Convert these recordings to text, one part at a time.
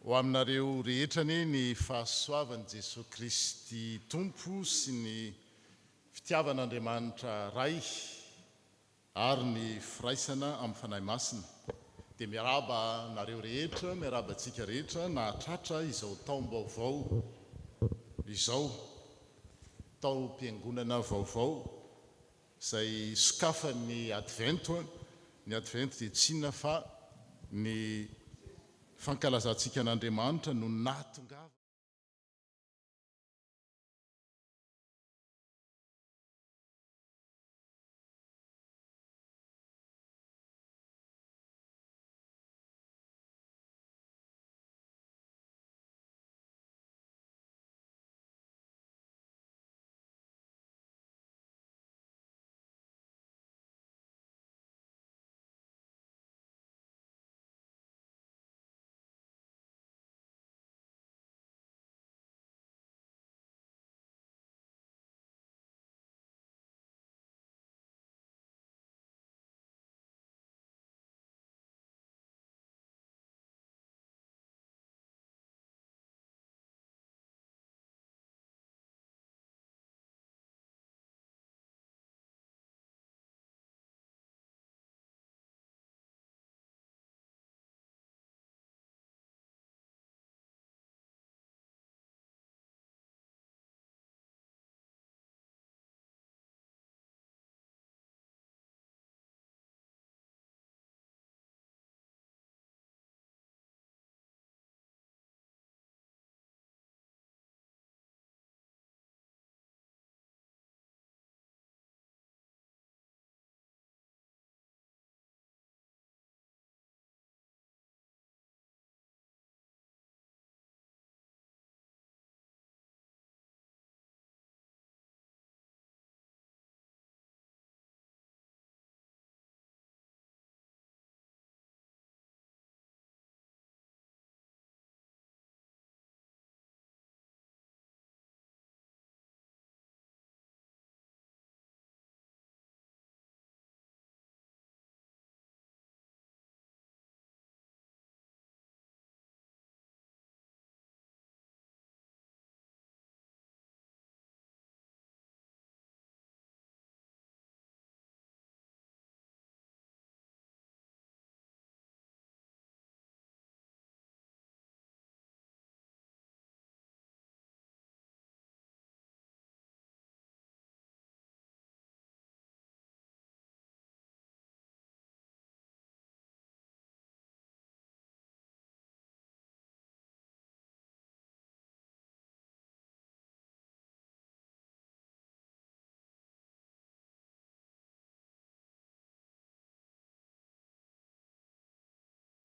ho aminareo rehetrany ny fahasoavan'i Jesosy Kristy Tompo sy ny fitiavan'Andriamanitra Ray ary ny firaisana amin'ny fanahy masina dia miaraba nareo rehetra, miaraba antsika rehetra nahatratra izao taom-baovao izao, taom-piangonana vaovao izay sokafan'ny Advento. Ny Advento dia tsy inona fa ny fankalazantsika an'Andriamanitra no natongava.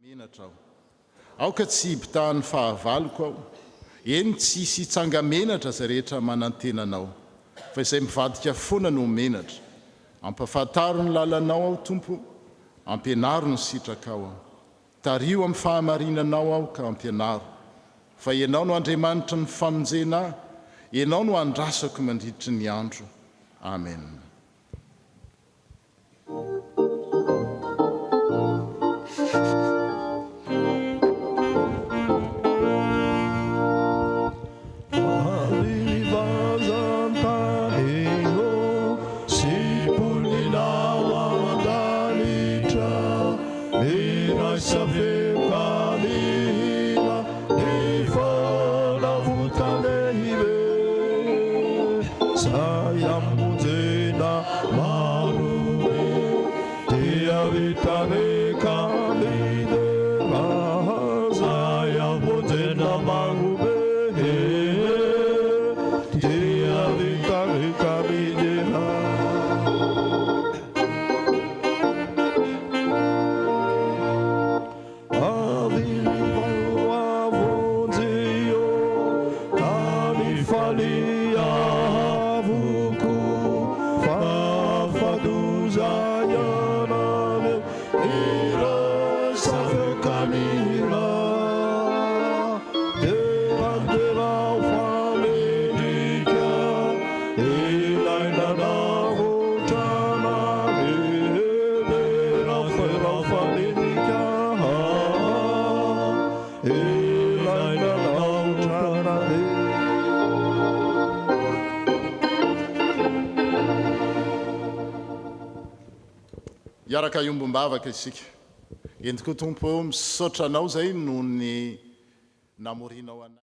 Menatra aho. Aoka tsy hibitahan'ny fahavaloko aho. Eny tsy hisy hitsanga menatra izay rehetra manantenanao. Fa izay mivadika foana no menatra. Ampafantaro ny lalanao aho, Tompo. Ampianaro ny sitrakao aho. Tario amin'ny fahamarinanao aho ka ampianaro. Fa ianao no Andriamanitra ny famonjena ahy. Ianao no andrasako mandritry ny andro. Amen. Fafaduza yanane ira iaraka iombom-bavaka isika entiko tompo misaotra anao zay no ny namorinao ana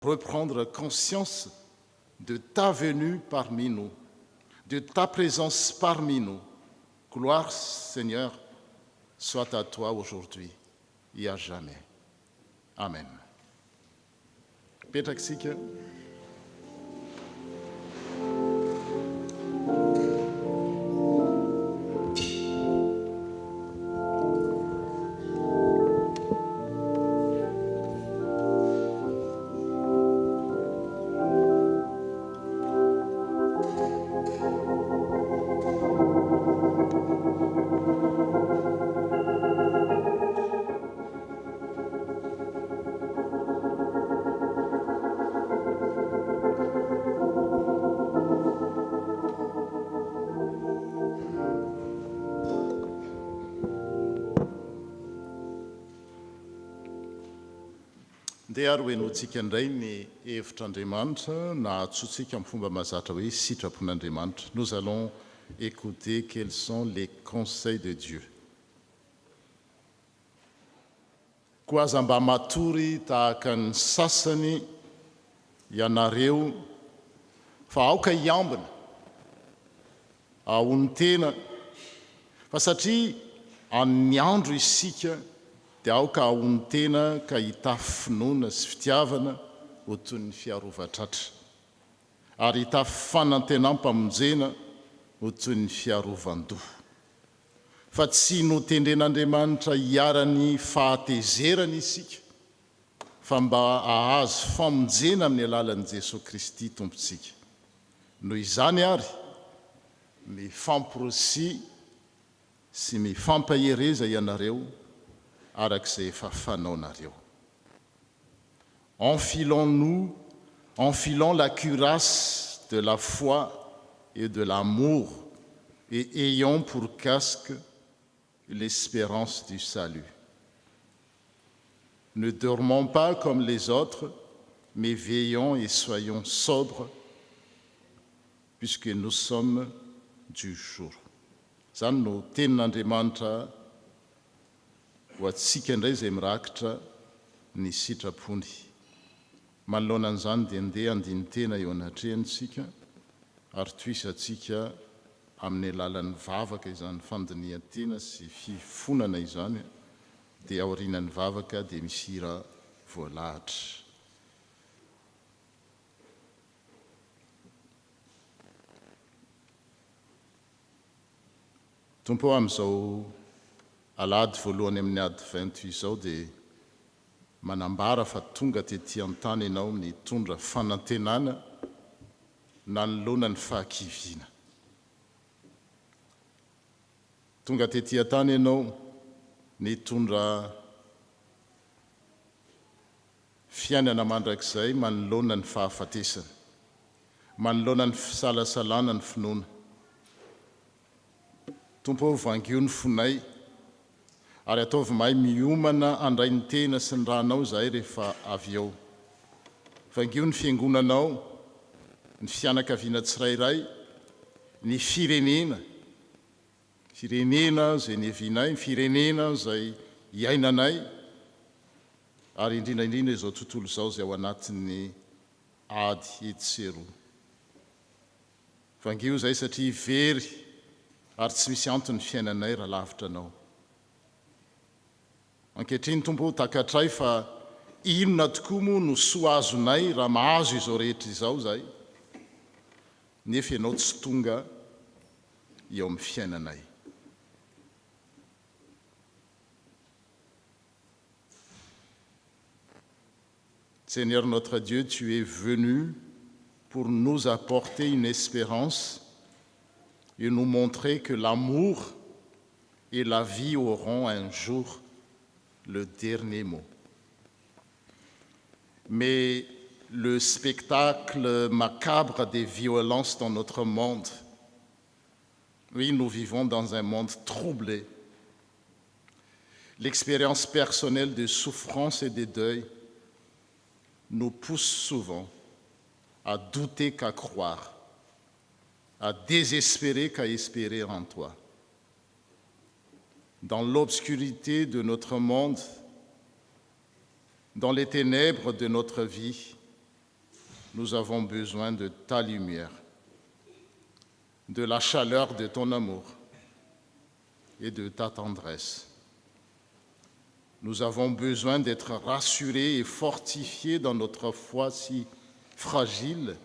reprendre conscience de ta venue parmi nous, de ta présence parmi nous. Gloire, Seigneur, soit à toi aujourd'hui et à jamais. Amen. Petraka isika. Ndeha ary hoenoantsika indray ny hevitr'Andriamanitra na atsotsika amin'ny fomba mahazatra hoe sitrapon'Andriamanitra. Nous allons écouter quels sont les conseils de Dieu. Koa aza mba matory tahaka ny sasany ianareo fa aoka hiambina ahony tena fa satria amin'ny andro isika dia aoka ahony tena ka hitafy finoana sy fitiavana ho toy ny fiarovatratra ary hitafy fanantenam-pamonjena ho toy ny fiarovan-doha fa tsy notendren'Andriamanitra hiara-ny fahatezerana isika fa mba ahazo famonjena amin'ny alalan'i Jesosy Kristy tompontsika. Noho izany ary mifampirosy sy mifampahereza ianareo arak'izay efa fanaonareo. Enfilons la cuirasse de la foi et de l'amour et ayons pour casque l'espérance du salut. Ne dormons pas comme les autres, mais veillons et soyons sobres, puisque nous sommes du jour. Zany no tenin'Andriamanitra ho atsika indray izay mirakitra ny sitrapony. Manoloana an'izany dia andeha andiny tena eo anatrehantsika, ary toisy atsika amin'ny alalan'ny vavaka izany fandinihan-tena sy fifonana izany, dia aorianan'ny vavaka dia misy hira voalahatra. Tompo amin'izao alady voalohany amin'ny ady 20 izao dia manambara fa tonga tetỳ an-tany ianao nitondra fanantenana nanoloana ny fahakiviana. Tonga tetỳ an-tany ianao nitondra fiainana mandrakizay manoloana ny fahafatesana, manoloana ny fisalasalana ny finoana. Tompo vangio ny fonay, ary ataovy mahay miomana andray ny tena sy ny ranao zahay rehefa avy eo. Vangio ny fiangonanao, ny fianakaviana tsirairay, ny firenena zay nevinay, ny firenena zay iainanay, ary indrindraindrindra izao tontolo izao zay ao anatin'ny ady etsero. Vangio zay satria very ary tsy misy antony fiainanay raha lavitra anao. Ankehitriny Tompo takatray fa inona tokoa moa no soa azonay raha mahazo izao rehetra izao zay, nefa ianao tsy tonga eo amin'ny fiainanay. Seigneur notre Dieu, tu es venu pour nous apporter une espérance et nous montrer que l'amour et la vie auront un jour le dernier mot. Mais le spectacle macabre des violences dans notre monde, oui, nous vivons dans un monde troublé. L'expérience personnelle de souffrance et de deuil nous pousse souvent à douter qu'à croire, à désespérer qu'à espérer en toi. Dans l'obscurité de notre monde, dans les ténèbres de notre vie, nous avons besoin de ta lumière, de la chaleur de ton amour et de ta tendresse. Nous avons besoin d'être rassurés et fortifiés dans notre foi si fragile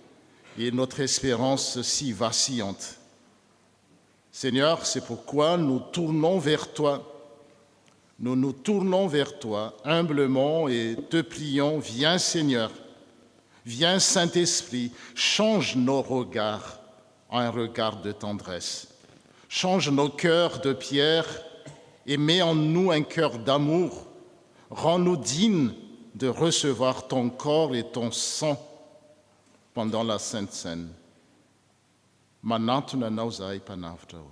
et notre espérance si vacillante. Seigneur, c'est pourquoi nous tournons vers toi. Nous nous tournons vers toi humblement et te prions, viens Seigneur, viens Saint-Esprit, change nos regards en un regard de tendresse. Change nos cœurs de pierre et mets en nous un cœur d'amour. Rends-nous dignes de recevoir ton corps et ton sang pendant la Sainte Seine. Manatona anao zahay mpanavitra ao.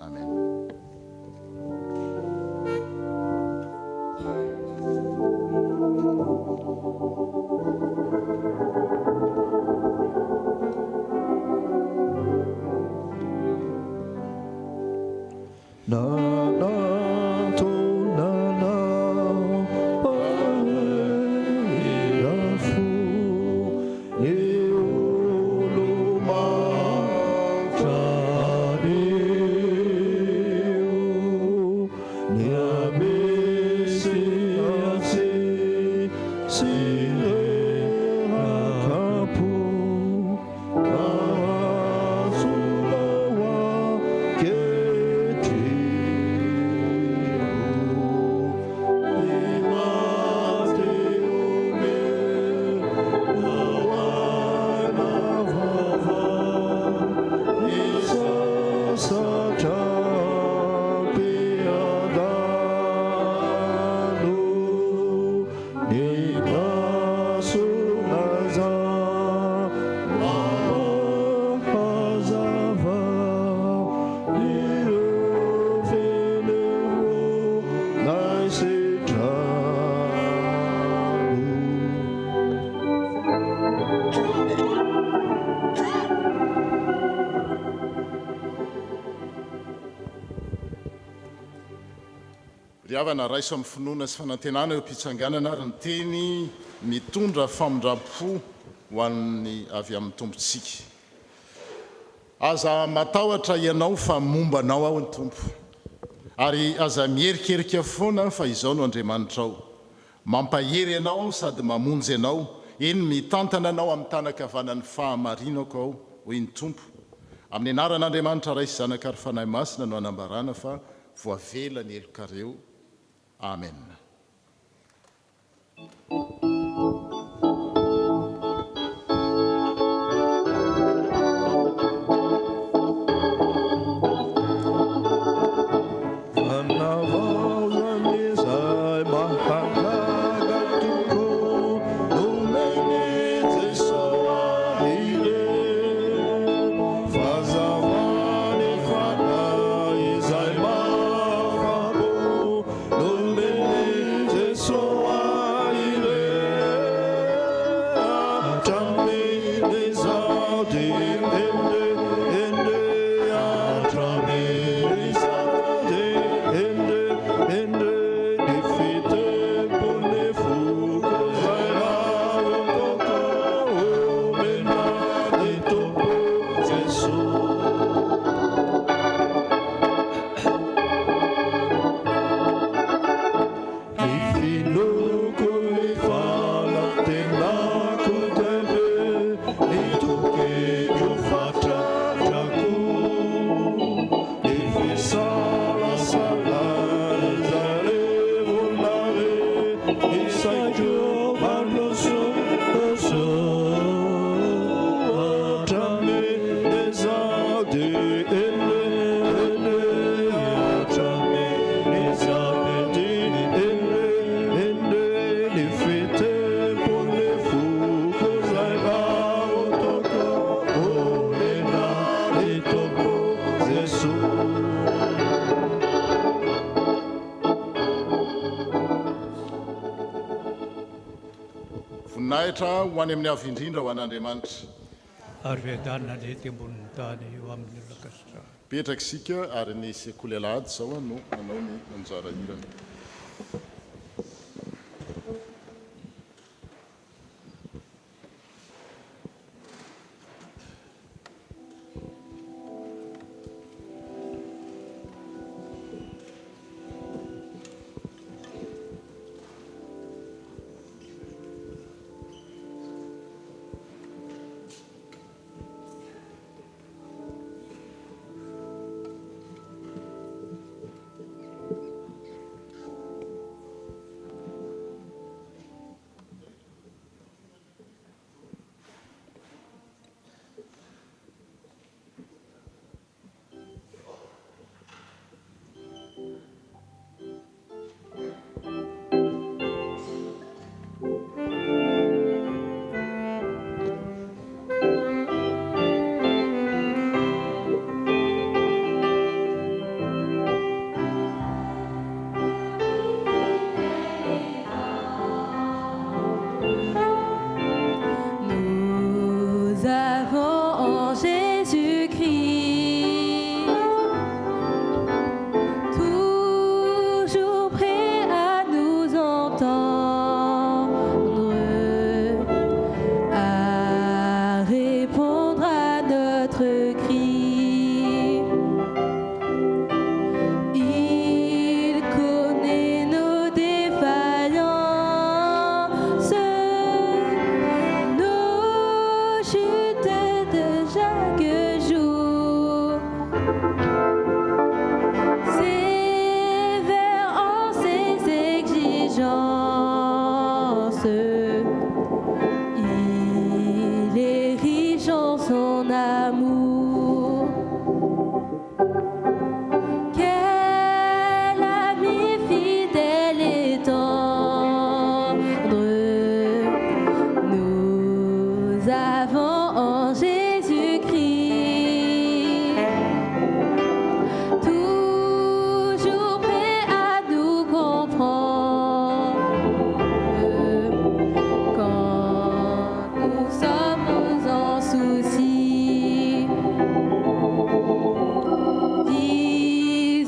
Amen. fiavana raiso amin'ny finoana sy fanantenana eo am-pitsanganana ary ny teny mitondra famondrapo ho an'ny avy amin'ny tompontsika. Aza matahotra ianao fa mombanao ao ny tompo, ary aza mierikerika foana fa izao no Andriamanitra ao, mampahery ianao sady mamonjy ianao, eny mitantana anao amin'ny tanakavanan'ny fahamarinako ao hoy ny tompo. Amin'ny anaran'Andriamanitra ray sy zanaka ary fanahy masina no anambarana fa voavela ny elokareo. Amen. Voninahitra ho any amin'ny avy indrindra ho an'Andriamanitra. Ary vedanana ny ety ambonin'ny tany eo amin'ny lakasitra. Petraka isika ary ny sekoly alahady izao no manao ny anjara irana.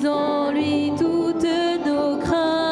Disons-lui toutes nos craintes.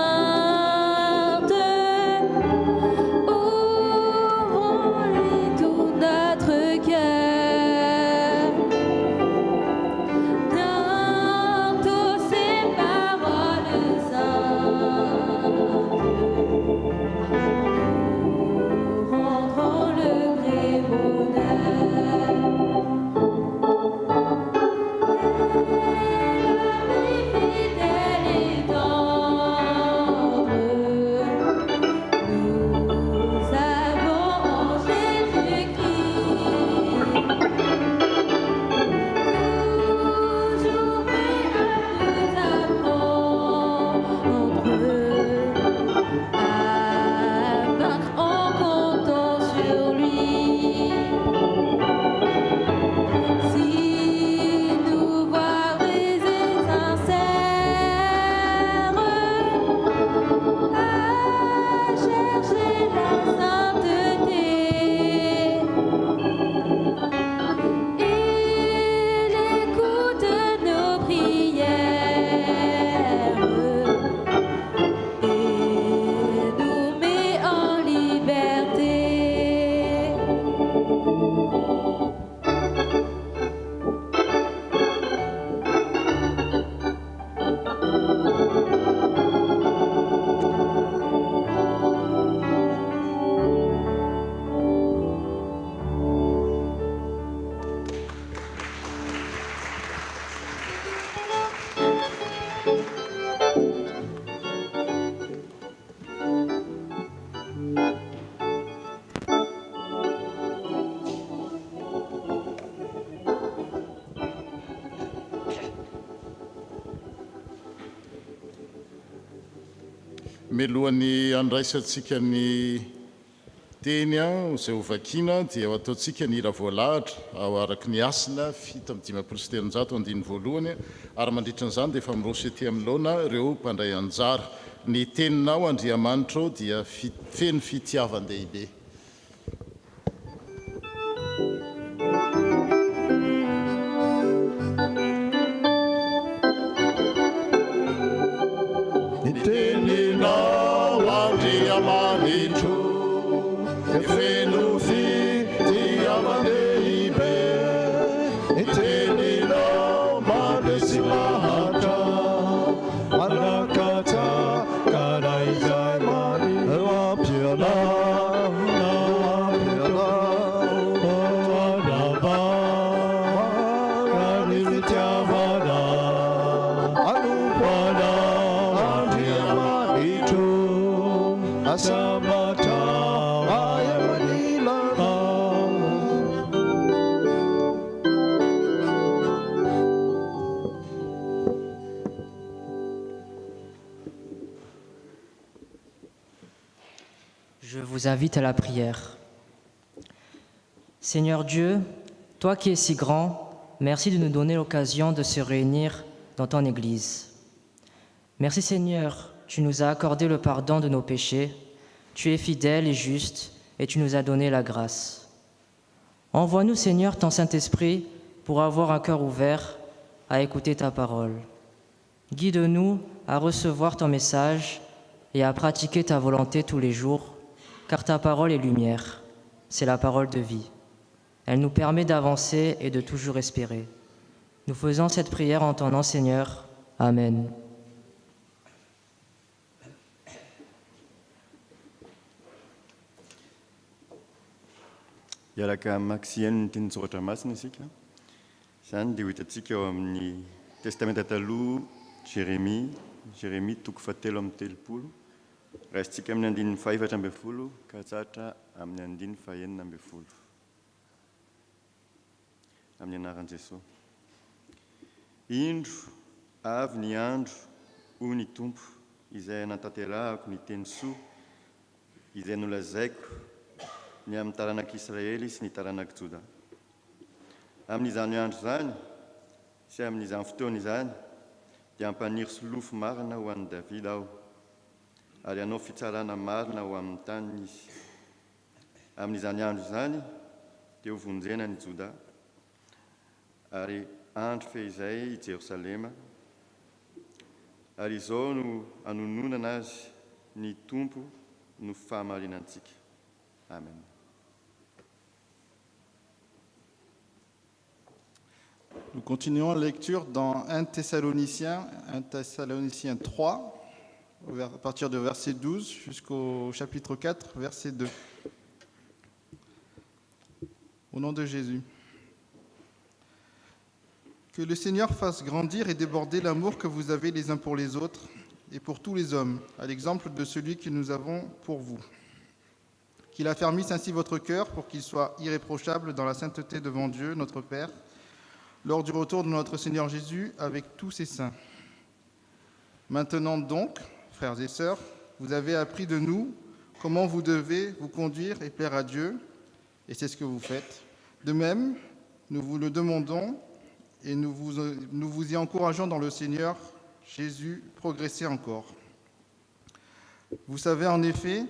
melohan'ny andraisantsika ny teny izay ho vakiana dia ho ataontsika ny hira voalahatra ao araky ny asina 7:7 voalohany ary mandritra n'izany dia efa mirosy ety amin'ny laona ireo mpandray anjara. Ny teninao Andriamanitra dia feno fitiavan-dehibe. Ny teninao Andriamanitra feno fitiavan-dehibe. Ny teninao mandresy lahatra manakatra karaizay mari ampiana anaba kany fitiavana anompoana Andriamanitra asamatra Je vous invite à la prière. Seigneur Dieu, toi qui es si grand, merci de nous donner l'occasion de se réunir dans ton Église. Merci Seigneur, tu nous as accordé le pardon de nos péchés, tu es fidèle et juste et tu nous as donné la grâce. Envoie-nous Seigneur ton Saint-Esprit pour avoir un cœur ouvert à écouter ta parole. Guide-nous à recevoir ton message et à pratiquer ta volonté tous les jours, car ta parole est lumière, c'est la parole de vie. Elle nous permet d'avancer et de toujours espérer. Nous faisons cette prière en ton nom, Seigneur. Amen. Iaraka maksiany ny teny soratra masina isika. Izany dia ho hitantsika eo amin'ny testamenta taloha Jérémie 3:7. Raisitsika amin'ny 4:12 ka hatratra amin'ny 9:9. Amin'ny anaran'i Jesosy. Indro avy ny andro hoy ny Tompo izay natanterahako ny teny soa izay nolazaiko ny amin'ny taranak'Israely sy ny taranak'i Joda. Amin'izany andro izany sy amin'izany fotoana izany dia hampaniry solofo marina ho an'i Davida aho ary hanao fitsarana marina ho amin'ny taniny izy. Amin'izany andro izany dia ho vonjena ny Joda ary andro fehizay i Jerosalema ary izao no hanononana azy ny Tompo no fahamarinantsika. Amen. Nous continuons la lecture dans 1 Thessaloniciens 3, à partir du verset 12 jusqu'au chapitre 4, verset 2. Au nom de Jésus. Que le Seigneur fasse grandir et déborder l'amour que vous avez les uns pour les autres et pour tous les hommes, à l'exemple de celui que nous avons pour vous. Qu'il affermisse ainsi votre cœur pour qu'il soit irréprochable dans la sainteté devant Dieu, notre Père, lors du retour de notre Seigneur Jésus avec tous ses saints. Maintenant donc, frères et sœurs, vous avez appris de nous comment vous devez vous conduire et plaire à Dieu, et c'est ce que vous faites. De même, nous vous le demandons et nous vous y encourageons dans le Seigneur Jésus, progressez encore. Vous savez en effet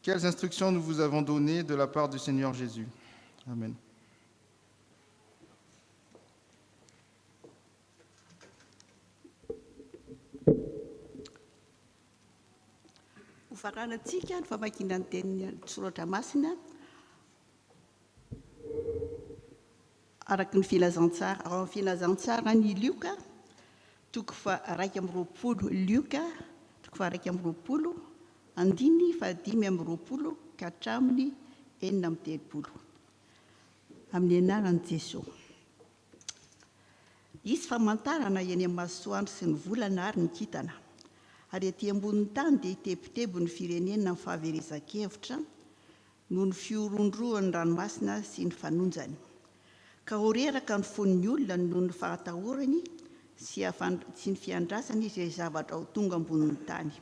quelles instructions nous vous avons données de la part du Seigneur Jésus. Amen. Faranantsika ny famakiana ny tenin'ny soratra masina araky ny filazantsara ao amin'ny filazantsara ny Lioka toko fa 2:20 Lioka toko fa 2:20 andiny fa 5:20 ka hatramin'ny 4:30 amin'ny anaran'i Jesosy. Izy famantarana eny amin'ny masoandro sy ny volana ary ny kintana. Ary ety ambonin'ny tany dia hitebitebo ny firenena amin'ny fahaverezan-kevitra noho ny fiorondroan'ny ranomasina sy ny fanonjany. Ka horeraka ny fon'ny olona noho ny fahatahorany sy ny fiandrasany izay zavatra ho tonga ambonin'ny tany.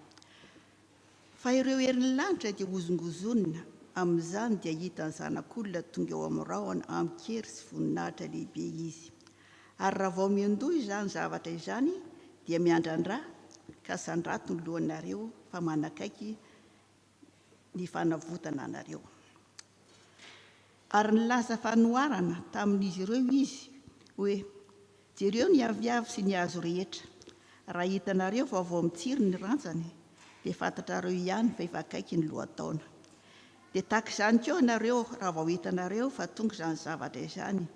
fa ireo herin'ny lanitra dia ozongozonina amin'izany dia hita ny zanak'olona tonga eo amin'ny rahona amikery sy voninahitra lehibe izy ary raha vao miandoha izany zavatra izany dia miandrandra ka sandrato ny lohanareo fa manakaiky ny fanavotana anareo ary nilaza fanoharana tamin'izy ireo izy hoe jereo ny aviavy sy ny azo rehetra raha hitanareo fa vao mitsiry ny rantsany dia fantatrareo ihany fa efa akaiky ny lohataona dia tahaka izany koa nareo raha vao hitanareo fa tonga izany zavatra izany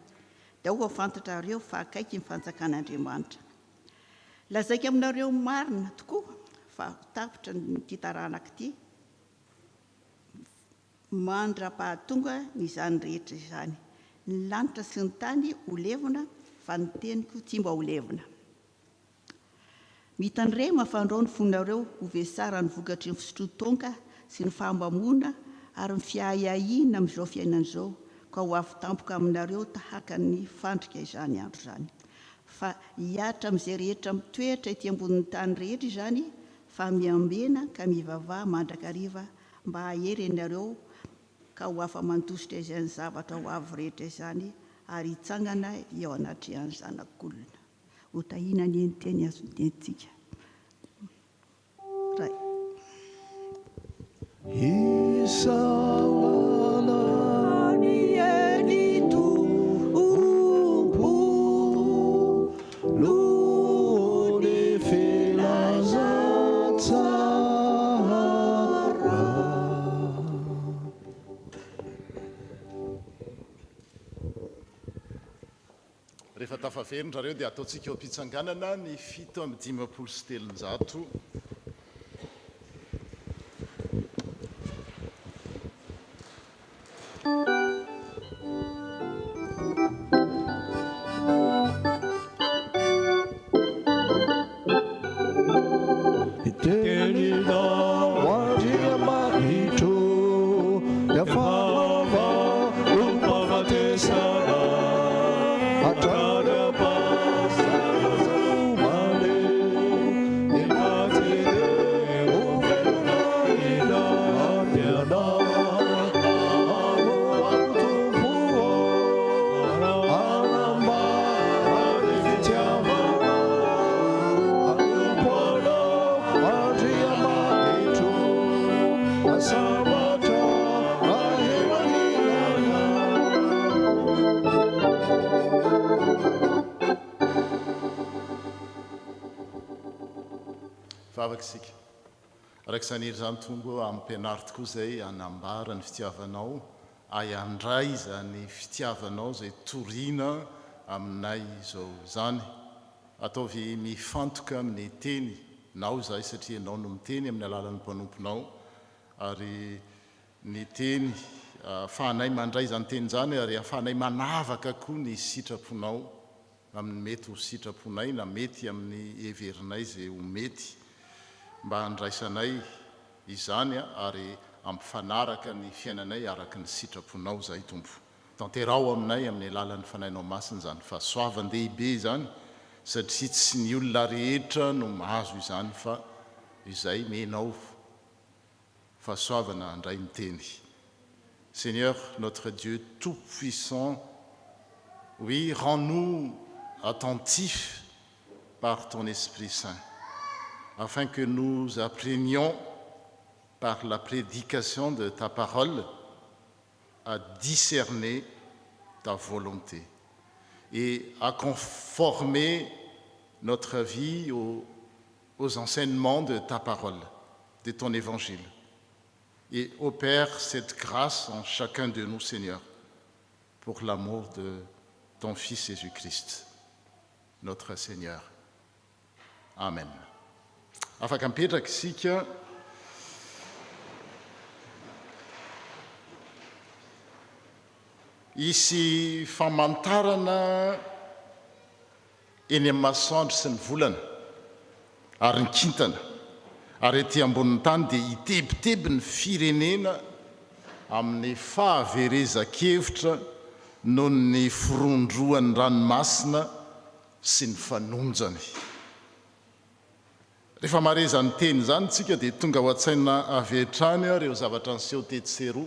dia ho fantatrareo fa akaiky ny fanjakan'Andriamanitra. Lazaiko aminareo marina tokoa fa tapitra nyity taranak'ity mandra-pahatonga n'izany rehetra izany. Ny lanitra sy ny tany ho levona fa ny teniko tsy mba ho levona. Mitandrema fandrao ny fonareo ho vesara ny vokatry ny fisotrotonga sy ny fahambamona ary ny fiahiahina amin'izao fiainana izao ka ho avy tampoka aminareo tahaka ny fandrika izany andro izany. Fa hiatra amin'izay rehetra mitoetra ety ambonin'ny tany rehetra izany fa miambena ka mivavaha mandrakariva mba hahery ianareo ka ho afa mandositra izany zavatra ho avy rehetra izany ary hitsangana eo anatrehan'ny zanak'olona. Ho tahina ny teny azo tentsika. Ray. Rehefa tafaverindra reo dia ataontsika eo am-pitsanganana ny 7:500. Vavakisika araka saniry zany tonga amin'ny mpianary tokoa izay hanambara ny fitiavanao ayandray zany fitiavanao izay toriana aminay izao zany ataovy mifantoka amin'ny teny nao izahay satria ianao no miteny amin'ny alalan'ny mpanomponao ary ny teny afahanay mandray zany teny zany ary afahanay manavaka koa ny sitraponao amin'ny mety ho sitraponay na mety amin'ny heverinay izay ho mety mba handraisanay izany ary ampifanaraka ny fiainanay araka ny sitraponao zay tompo. Tanterao aminay amin'ny alalan'ny fanainao masina zany fa soavan-dehibe zany satria tsy ny olona rehetra no mahazo izany fa izay menao fa soavana handray miteny. Seigneur notre Dieu tout-puissant, oui, rends-nous attentifs par ton Esprit Saint, afin que nous apprenions par la prédication de ta parole à discerner ta volonté et à conformer notre vie aux enseignements de ta parole, de ton évangile. Et opère cette grâce en chacun de nous, Seigneur, pour l'amour de ton Fils Jésus-Christ, notre Seigneur. Amen. Afaka mipetraka isika isy famantarana eny amin'ny masoandro sy ny volana ary ny kintana ary ety ambonin'ny tany dia hitebiteby ny firenena amin'ny fahaverezan-kevitra noho ny firondroan'ny ranomasina sy ny fanonjany. rehefa marezany teny zany tsika dia tonga ho an-tsaina avy hatrany reo zavatra nyseho tetseroa.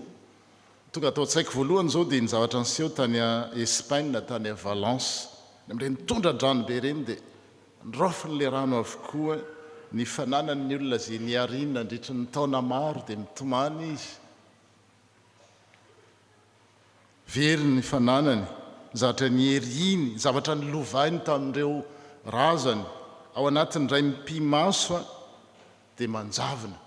Tonga atao tsaiko voalohany zao dia ny zavatra nyseho tany a Espagne tany a Valence amin'ireny tondra-drano be reny dia nyrofiny le rano avokoa ny fananany ny olona zay niarina ndritry ny taona maro dia mitomany izy. Very ny fananany, zavatra nyeriny, zavatra nylovainy tamin'ireo razany ao anatin'ny ray mpimaso dia manjavina.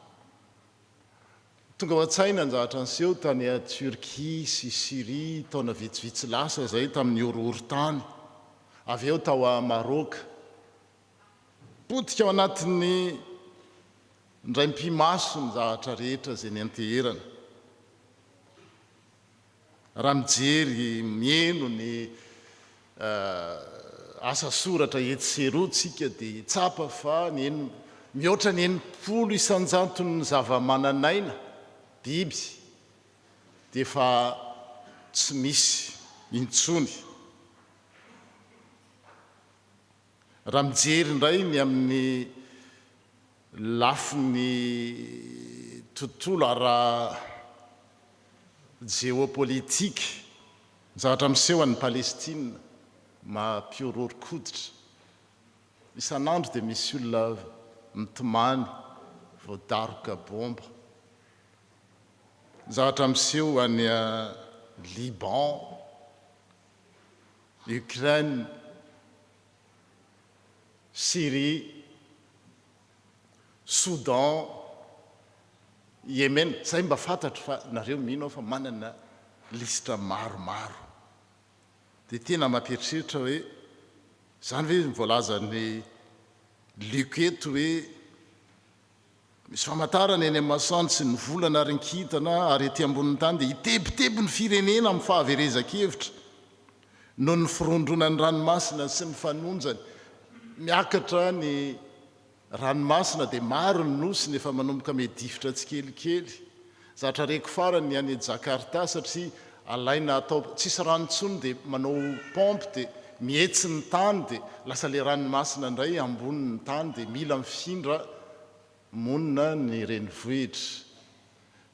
Tonga ho an-tsaina ny zavatra nyseho tany a Turquie sy Syrie taona vitsivitsy lasa zay tamin'ny horohorontany. Avy eo tao a Maroka. Potika ao anatin'ny ray mpimaso ny zavatra rehetra zay ny anteherana. Raha mijery mieno ny asa soratra etseroatsika dia tsapa fa mihoatra ny 80 isanjanton'ny zava-mananaina biby dia fa tsy misy intsony. Raha mijery indray ny amin'ny lafiny tontolo ara géopolitique, zavatra miseho an'ny Palestina mampiororokoditra. Isan'andro dia misy olona mitomany voadaroka bomba. Zavatra miseho any Liban, Ukraine, Syrie, Soudan, Yémen. Zay mba fantatro fa nareo mino fa manana listra maromaro. Dia tena mampieritreritra hoe zany hoe voalaza ny Luc eto hoe misy famantarana eny amin'ny masoandro sy ny volana rinkitana ary ety ambonin'ny tany dia hitebitebo ny firenena amin'ny fahaverezan-kevitra noho ny firondronan'ny ranomasina sy ny fanonjany. Miakatra ny ranomasina dia maro ny nosy nefa manomboka medifitra tsikelikely. Zavatra reko farany any Jakarta satria alaina atao tsisy ranontsony dia manao pompe dia mihetsy ny tany dia lasa le ranomasina indray ambonin'ny tany dia mila mifindra monina ny renivohitra.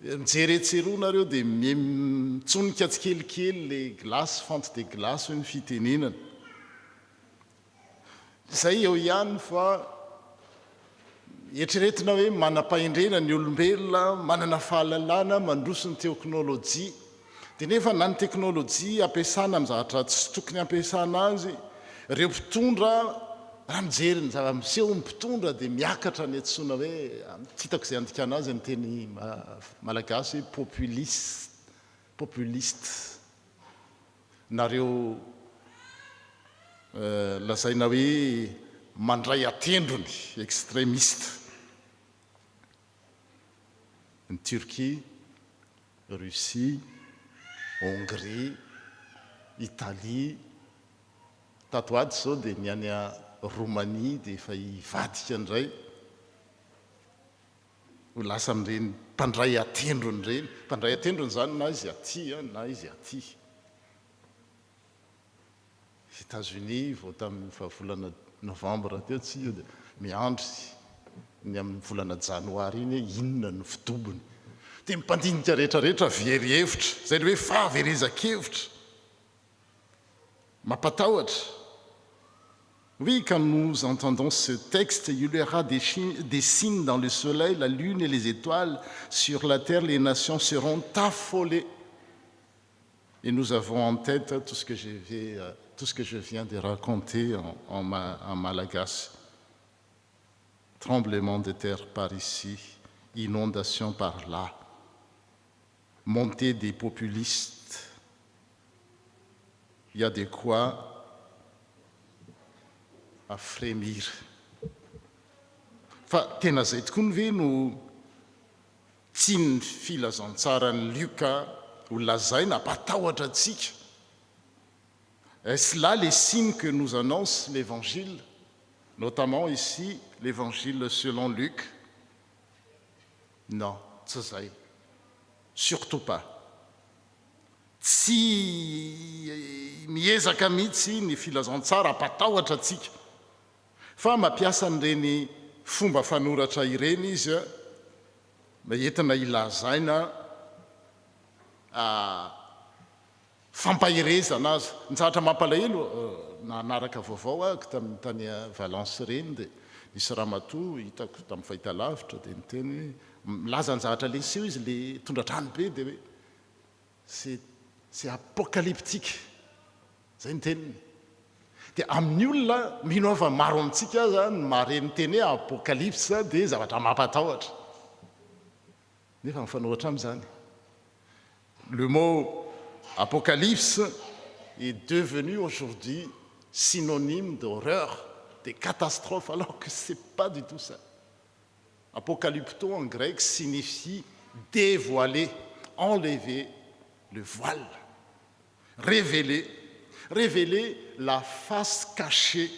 Mijery etseroanareo dia mitsonika tsikelikely le glasy, fente de glace hoe ny fitenenana. Izay eo ihany fa eritreretina hoe manam-pahendrena ny olombelona, manana fahalalana mandroso ny teknôlôjia. Dia nefa na ny teknôlôjia ampiasana amin'ny zavatra tsy tokony ampiasana azy, ireo mpitondra raha mijery ny zava-miseho ny mpitondra dia miakatra ny antsoina hoe titako izay andikana azy ny teny malagasy hoe populiste. Nareo lazaina hoe mandray atendrony extrémiste. Ny Turquie, Russie, Hongrie, Italie, tato ady zao dia ny any a Roumanie dia efa hivadika indray ho lasa amin'ireny mpandray atendrony ireny. Mpandray atendrony zany na izy aty na izy aty. États-Unis vao tamin'ny volana novembre teo tsy dia miandry ny amin'ny volana janoary iny inona ny fidobony dia mimpandinika rehetrarehetra very hevitra zay hoe fahaverezan-kevitra mampatahotra. Oui, quand nous entendons ce texte, il y aura des signes dans le soleil, la lune et les étoiles. Sur la terre, les nations seront affolées. Et nous avons en tête tout ce que je viens de raconter en malagasy. Tremblement de terre par ici, inondation par là, montée des populistes. Il y a de quoi à frémir. Fa tena zay tokoa ny ve no tsy ny filazantsarany Luka ho lazaina hampatahotra antsika. Est-ce là les signes que nous annonce l'Évangile, notamment ici l'Évangile selon Luc? Non, tsy zay. Surtout pas. Tsy miezaka mihitsy ny filazantsara hampatahotra antsika fa mampiasa n'ireny fomba fanoratra ireny izy mba entina ilazaina fampahirezana azy. Nitsahatra mampalahelo nanaraka vaovao ako tamin'ny tany Valence reny dia nisy ramatoa hitako tamin'ny fahitalavitra dia niteny hoe milaza ny zavatra leseo izy le tondratrano be dia hoe c'est apocalyptique zay ny teniny. Dia amin'ny olona mino afa maro amintsika zany mareny teny hoe apocalypse dia zavatra mampatahotra nefa mifanohatra amin'izany. Le mot apocalypse est devenu aujourd'hui synonyme d'horreur, de catastrophe, alors que ce n'est pas du tout ça. Apocalypto en grec signifie dévoiler, enlever le voile, révéler la face cachée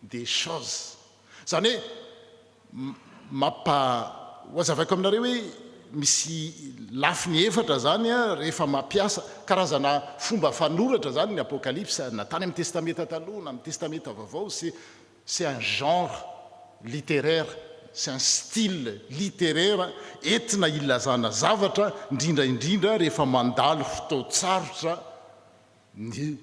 des choses. Zany hoe mazavako aminareo hoe misy lafiny efatra zany rehefa mampiasa karazana fomba fanoratra zany ny apocalypse na tany amin'ny testamenta taloha na amin'ny testamenta vaovao. C'est un genre littéraire, c'est un style littéraire entina ilazana zavatra indrindra rehefa mandalo fotoatsarotra ny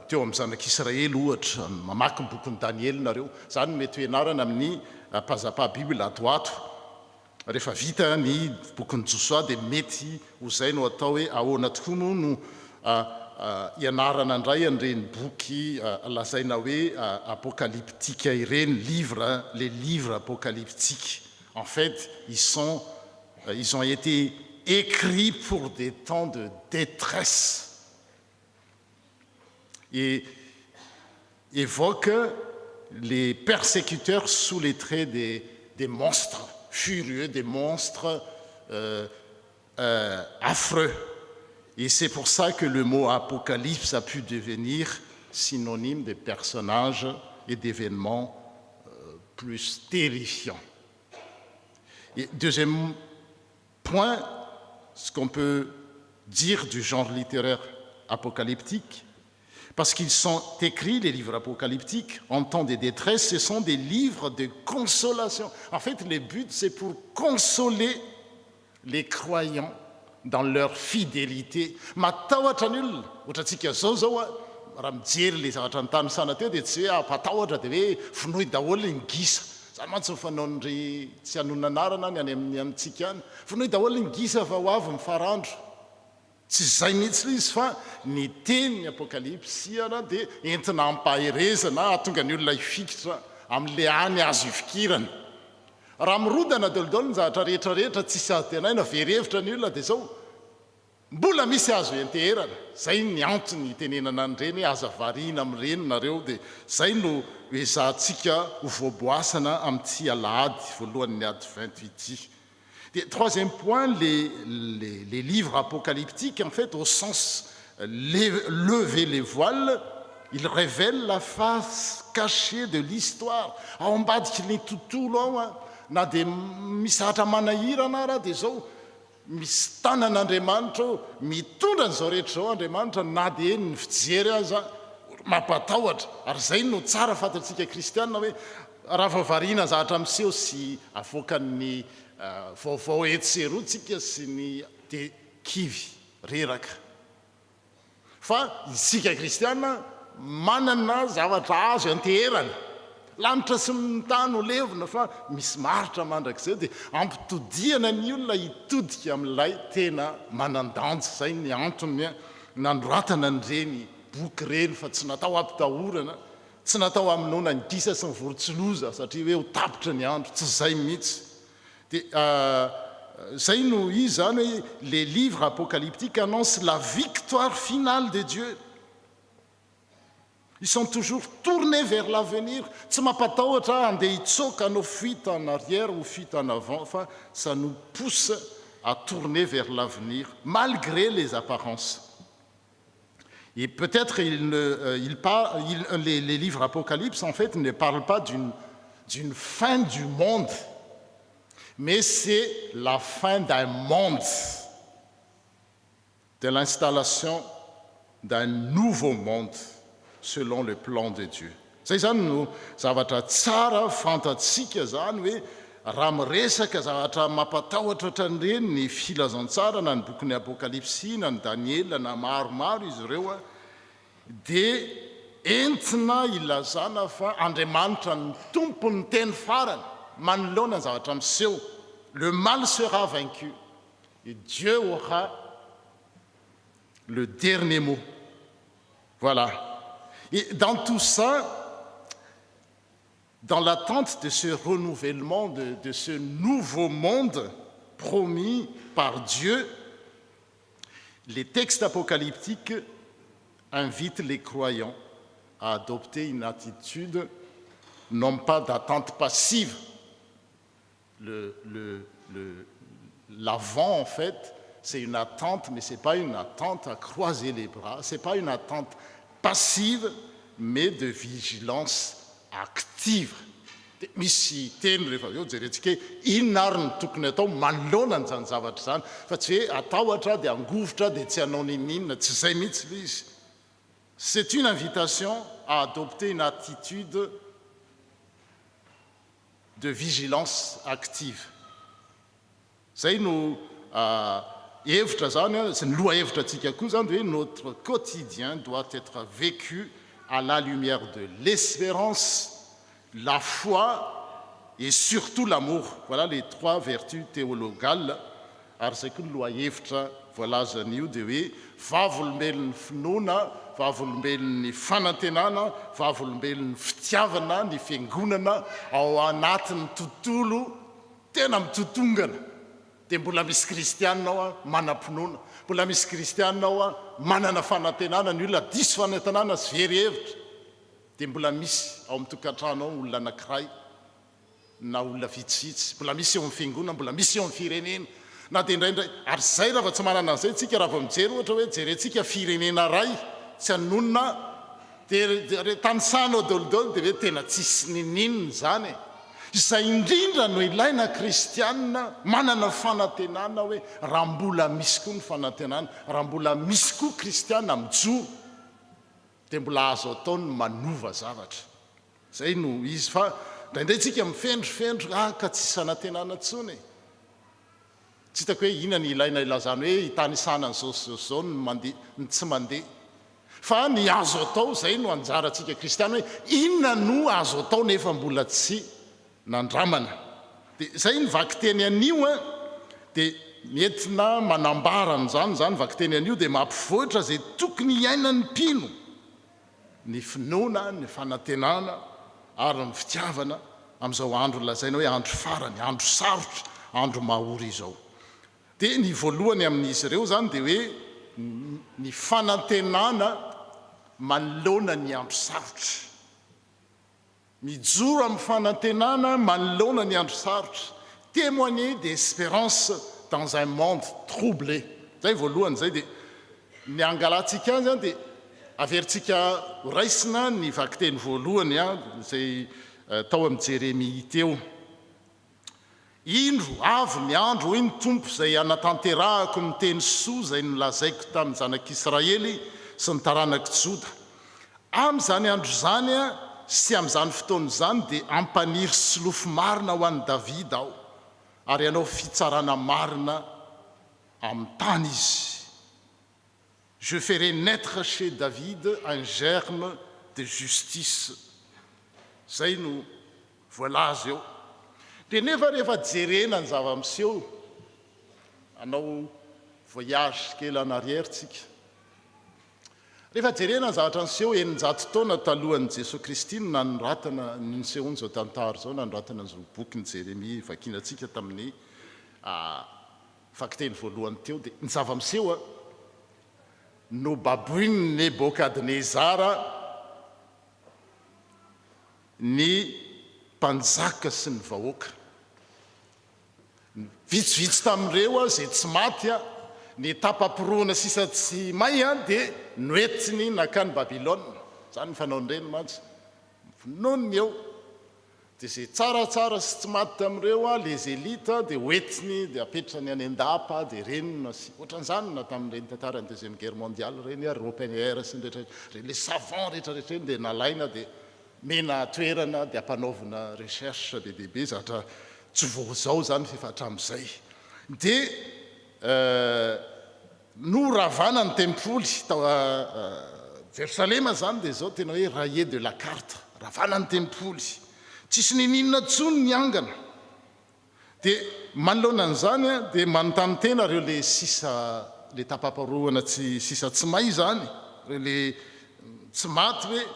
teo amin'ny zanak'Israely ohatra mamaky ny bokin'ny Daniel nareo. Zany mety hoenarana amin'ny mpazapa Bible atoato. Rehefa vita ny bokin'ny Joshua dia mety ho zay no atao hoe ahoana tokoa moa no ianarana indray an'ireny boky lazaina hoe apocalyptique ireny les livres apocalyptiques. En fait, ils ont été écrits pour des temps de détresse et évoquent les persécuteurs sous les traits des monstres furieux, des monstres affreux. Et c'est pour ça que le mot apocalypse a pu devenir synonyme de personnages et d'événements plus terrifiants. Et deuxième point, ce qu'on peut dire du genre littéraire apocalyptique, parce qu'ils sont écrits, les livres apocalyptiques, en temps de détresse, ce sont des livres de consolation. En fait, le but, c'est pour consoler les croyants dans leur fidélité. Matahotra ny olona, ohatra antsika zao raha mijery le zavatra nytany sana teo dia tsy hoe apatahotra dia hoe finoy daholo ny gisa. Zany mantsy mifanaonry tsy hanonanarana ny any amintsika any. Finoy daholo ny gisa fa ho avy mifarandro. Tsy zay mihitsy izy fa ny teny ny apokalypsiana dia entina ampahirezana ahatonga ny olona hifikitra amin'le any azo ifikirana. Raha mirodana dolodolo ny zavatra rehetrarehetra tsisy azo tenaina verhevitra ny olona dia zao mbola misy azo enteherana. Zay ny antony tenenana an'ireny aza variana amin'ireny nareo dia zay no ezahantsika ho voaboasana amin'ity alahady voalohan'ny ady 28. Troisième point, les livres apocalyptiques, en fait, au sens lever les voiles, ils révèlent la face cachée de l'histoire. Ao ambadiky ny tontolo ao na dia misahatra manahirana raha dia zao misy tanan'Andriamanitra mitondra n'izao rehetra zao Andriamanitra na dia ny fijery aza mampatahotra. Ary zay no tsara fantatsika kristianina hoe raha vaovariana zavatra miseho sy avoakan'ny vaovao etserotsika sy ny de kivy reraka. Fa isika kristiana manana zavatra azo anteherana. Lanitra sy ny tany ho levona fa misy maritra mandrakizay dia ampitodiana ny olona hitodika amin'ilay tena manan-danja. Zay ny antony nanoratana an'ireny boky ireny fa tsy natao ampitahorana, tsy natao hamonoana ny gisa sy ny vorontsiloza satria hoe ho tapitra ny andro, tsy zay mihitsy. Zay no izy zany hoe les livres apocalyptiques annoncent la victoire finale de Dieu. Ils sont toujours tournés vers l'avenir. Tsy mampatahotra andeha hitsoka anao fuite en arrière ou fuite en avant. Enfin, ça nous pousse à tourner vers l'avenir malgré les apparences. Et peut-être les livres apocalypse en fait ne parlent pas d'une fin du monde, mais c'est la fin d'un monde, de l'installation d'un nouveau monde selon le plan de Dieu. zay zany no zavatra tsara fantatsika zany hoe raha miresaka zavatra mampatahotra ohatran'ireny ny filazantsara na ny bokyny apokalipsy na ny daniela na maromaro izy ireo a dia entina ilazana fa Andriamanitra ny tompo ny teny farany manoloana ny zavatra miseho. Le mal sera vaincu et Dieu aura le dernier mot. Voilà. Et dans tout ça, dans l'attente de ce renouvellement, de ce nouveau monde promis par Dieu, les textes apocalyptiques invitent les croyants à adopter une attitude non pas d'attente passive. L'avant, en fait, c'est une attente, mais ce n'est pas une attente à croiser les bras, ce n'est pas une attente passive, mais de vigilance active. Misy teny rehefa eo jerentsika inona ary ny tokony atao manoloana ny zany zavatra zany fa tsy hoe atahotra dia angovotra dia tsy hanao ninina, tsy izay mihitsy le izy. C'est une invitation à adopter une attitude de vigilance active. Zay no hevitra zany, c'est ny loha-hevitra antsika koa zany hoe notre quotidien doit être vécu à la lumière de l'espérance, la foi et surtout l'amour. Voilà les trois vertus théologales. Ary zay koa ny loha-hevitra voalazana io dia hoe vavolombelon'ny finoana, vavolombelon'ny fanantenana, vavolombelon'ny fitiavana, ny fiangonana ao anatin'ny tontolo tena mitotongana. Dia mbola misy kristianina ao a manam-pinoana, mbola misy kristianina ao a manana fanantenana, ny olona diso fanantenana sy very hevitra. Dia mbola misy ao amin'ny tokantrano ao olona anankiray na olona vitsivitsy, mbola misy eo amin'ny fiangonana, mbola misy eo amin'ny firenena. Na dia indraindray ary zay raha tsy manana an'izay tsika raha vao mijery ohatra hoe jerentsika firenena ray tsy anonona dia tanisana odolodolo dia hoe tena tsisy nininina zany. Izay indrindra no ilaina kristianina manana fanantenana hoe raha mbola misy koa ny fanantenana, raha mbola misy koa kristianina mijoro dia mbola azo ataony manova zavatra. Zay no izy fa indraindray tsika mifendrofendro ka tsy sanantenana tsony. Tsy hitako hoe inona ny ilaina ilazany hoe hitanisana zao ny tsy mandeha. Fa ny azo atao zay no anjarantsika kristiana hoe inona no azo atao nefa mbola tsy nandramana. Dia zay ny vaky teny anio a dia nentina manambara an'izany zany vaky teny anio dia mampivoatra zay tokony iainan'ny mpino, ny finoana, ny fanantenana ary ny fitiavana amin'izao andro lazaina hoe andro farany, andro sarotra, andro mahory izao. Dia ny voalohany amin'izy ireo zany dia hoe ny fanantenana manoloana ny andro sarotra. Mijoro amin'ny fanantenana manoloana ny andro sarotra. Témoigner d'espérance dans un monde troublé. Zay voalohany zay dia ny angalantsika zany dia averintsika raisina ny vaky teny voalohany zay tao amin'ny Jérémie teo. Indro avy ny andro hoy ny tompo izay anatanterahako ny teny soa izay nolazaiko tamin'ny zanak'Israely sy ny taranak'i Joda. Amin'izany andro zany sy amin'izany fotoana zany dia ampaniry solofo marina ho an'i Davida aho, ary hanao fitsarana marina amin'ny tany izy. Je ferai naître chez David un germe de justice. Zay no voalaza eo. Dia nefa rehefa jerena ny zava-miseho, anao voyage kely en arrière tsika. Rehefa jerena ny zavatra niseho 900 taona talohan'i Jesosy Kristy no nanoratana ny nisehony zao tantara zao, nanoratana an'izao bokyny Jérémie vakiantsika tamin'ny vaky teny voalohany teo. Dia ny zava-miseho no baboiny Nebokadnezara, ny mpanjaka sy ny vahoaka. Vitsivitsy tamin'ireo zay tsy maty ny tapaporoana sisa tsy may dia noentiny nakany Babilôna. Zany ny fanaon'ireny mantsy finonony eo. Dia zay tsaratsara sy tsy maty tamin'ireo les élita dia hoentiny dia apetrany any an-dapa dia renina sy ohatran'izany na tamin'ireny tantarany deuxième guerre mondiale reny Robespierre sy rehetra le savant rehetrarehetra eny dia nalaina dia mena toerana dia ampanaovana recherche be dehibe zatra tsy vozao zany fefa hatramin'izay dia no ravana ny tempoly tao Jerusalema zany dia zao tena hoe rayé de la carte, ravana ny tempoly, tsisy nininona tsony ny angana. Dia manoloana an'izany dia manontany tena reo le sisa le tapaparoana tsy sisa tsy may zany, reo le tsy maty hoe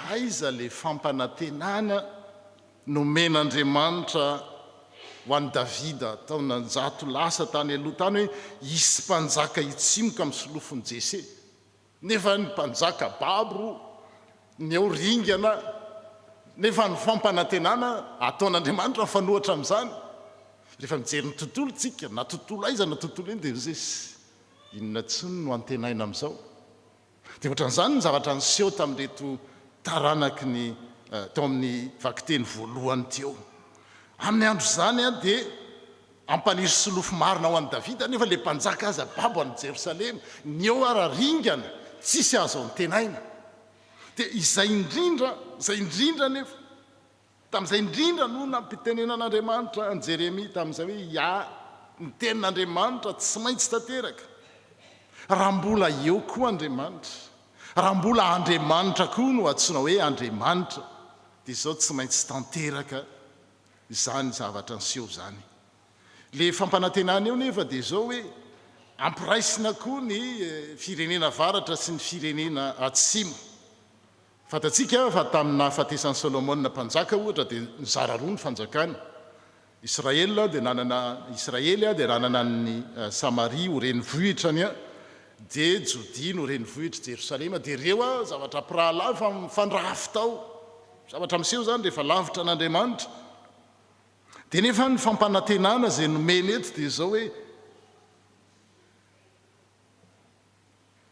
aiza le fampanantenana nomen'Andriamanitra ho an'i Davida taona 100 lasa tany aloha tany hoe hisy mpanjaka hitsimoka amin'ny solofony Jese, nefa ny mpanjaka babro ny eo ringana, nefa ny fampanantenana ataon'Andriamanitra fanohatra amin'izany. Rehefa mijery ny tontolo tsika, na tontolo aiza na tontolo iny dia zesy inona tsony no antenaina amin'izao. Dia ohatran'izany ny zavatra niseho tamin'reto taranaky ny tao amin'ny vakiteny voalohany teo. Amin'ny andro zany dia ampaniry solofo marina ho an'i Davida, nefa le mpanjaka aza babo any Jerosalema ny eo araringana tsisy azo antenaina. Dia izay indrindra nefa tamin'izay indrindra no nampitenenan'Andriamanitra an Jeremia tamin'izay hoe ny tenin'Andriamanitra tsy maintsy tanteraka. Raha mbola eo koa Andriamanitra, raha mbola Andriamanitra koa no antsoina hoe Andriamanitra, dia izao tsy maintsy tanteraka izany zavatra niseho zany. Le fampanantenana eo nefa dia zao hoe ampiraisina koa ny firenena avaratra sy ny firenena atsimo. Fantatsika fa tamina fahatesan'i Solomona mpanjaka ohatra dia nizara roa ny fanjakana. Israely dia nanana ny Samaria ho renivohitrany, dia Jodia no renivohitra Jerosalema. Dia ireo zavatra pirahalahy fa mifandrafy tao, zavatra miseho zany rehefa lavitra an'Andriamanitra. Dia nefa ny fampanantenana izay nomeny eto dia zao hoe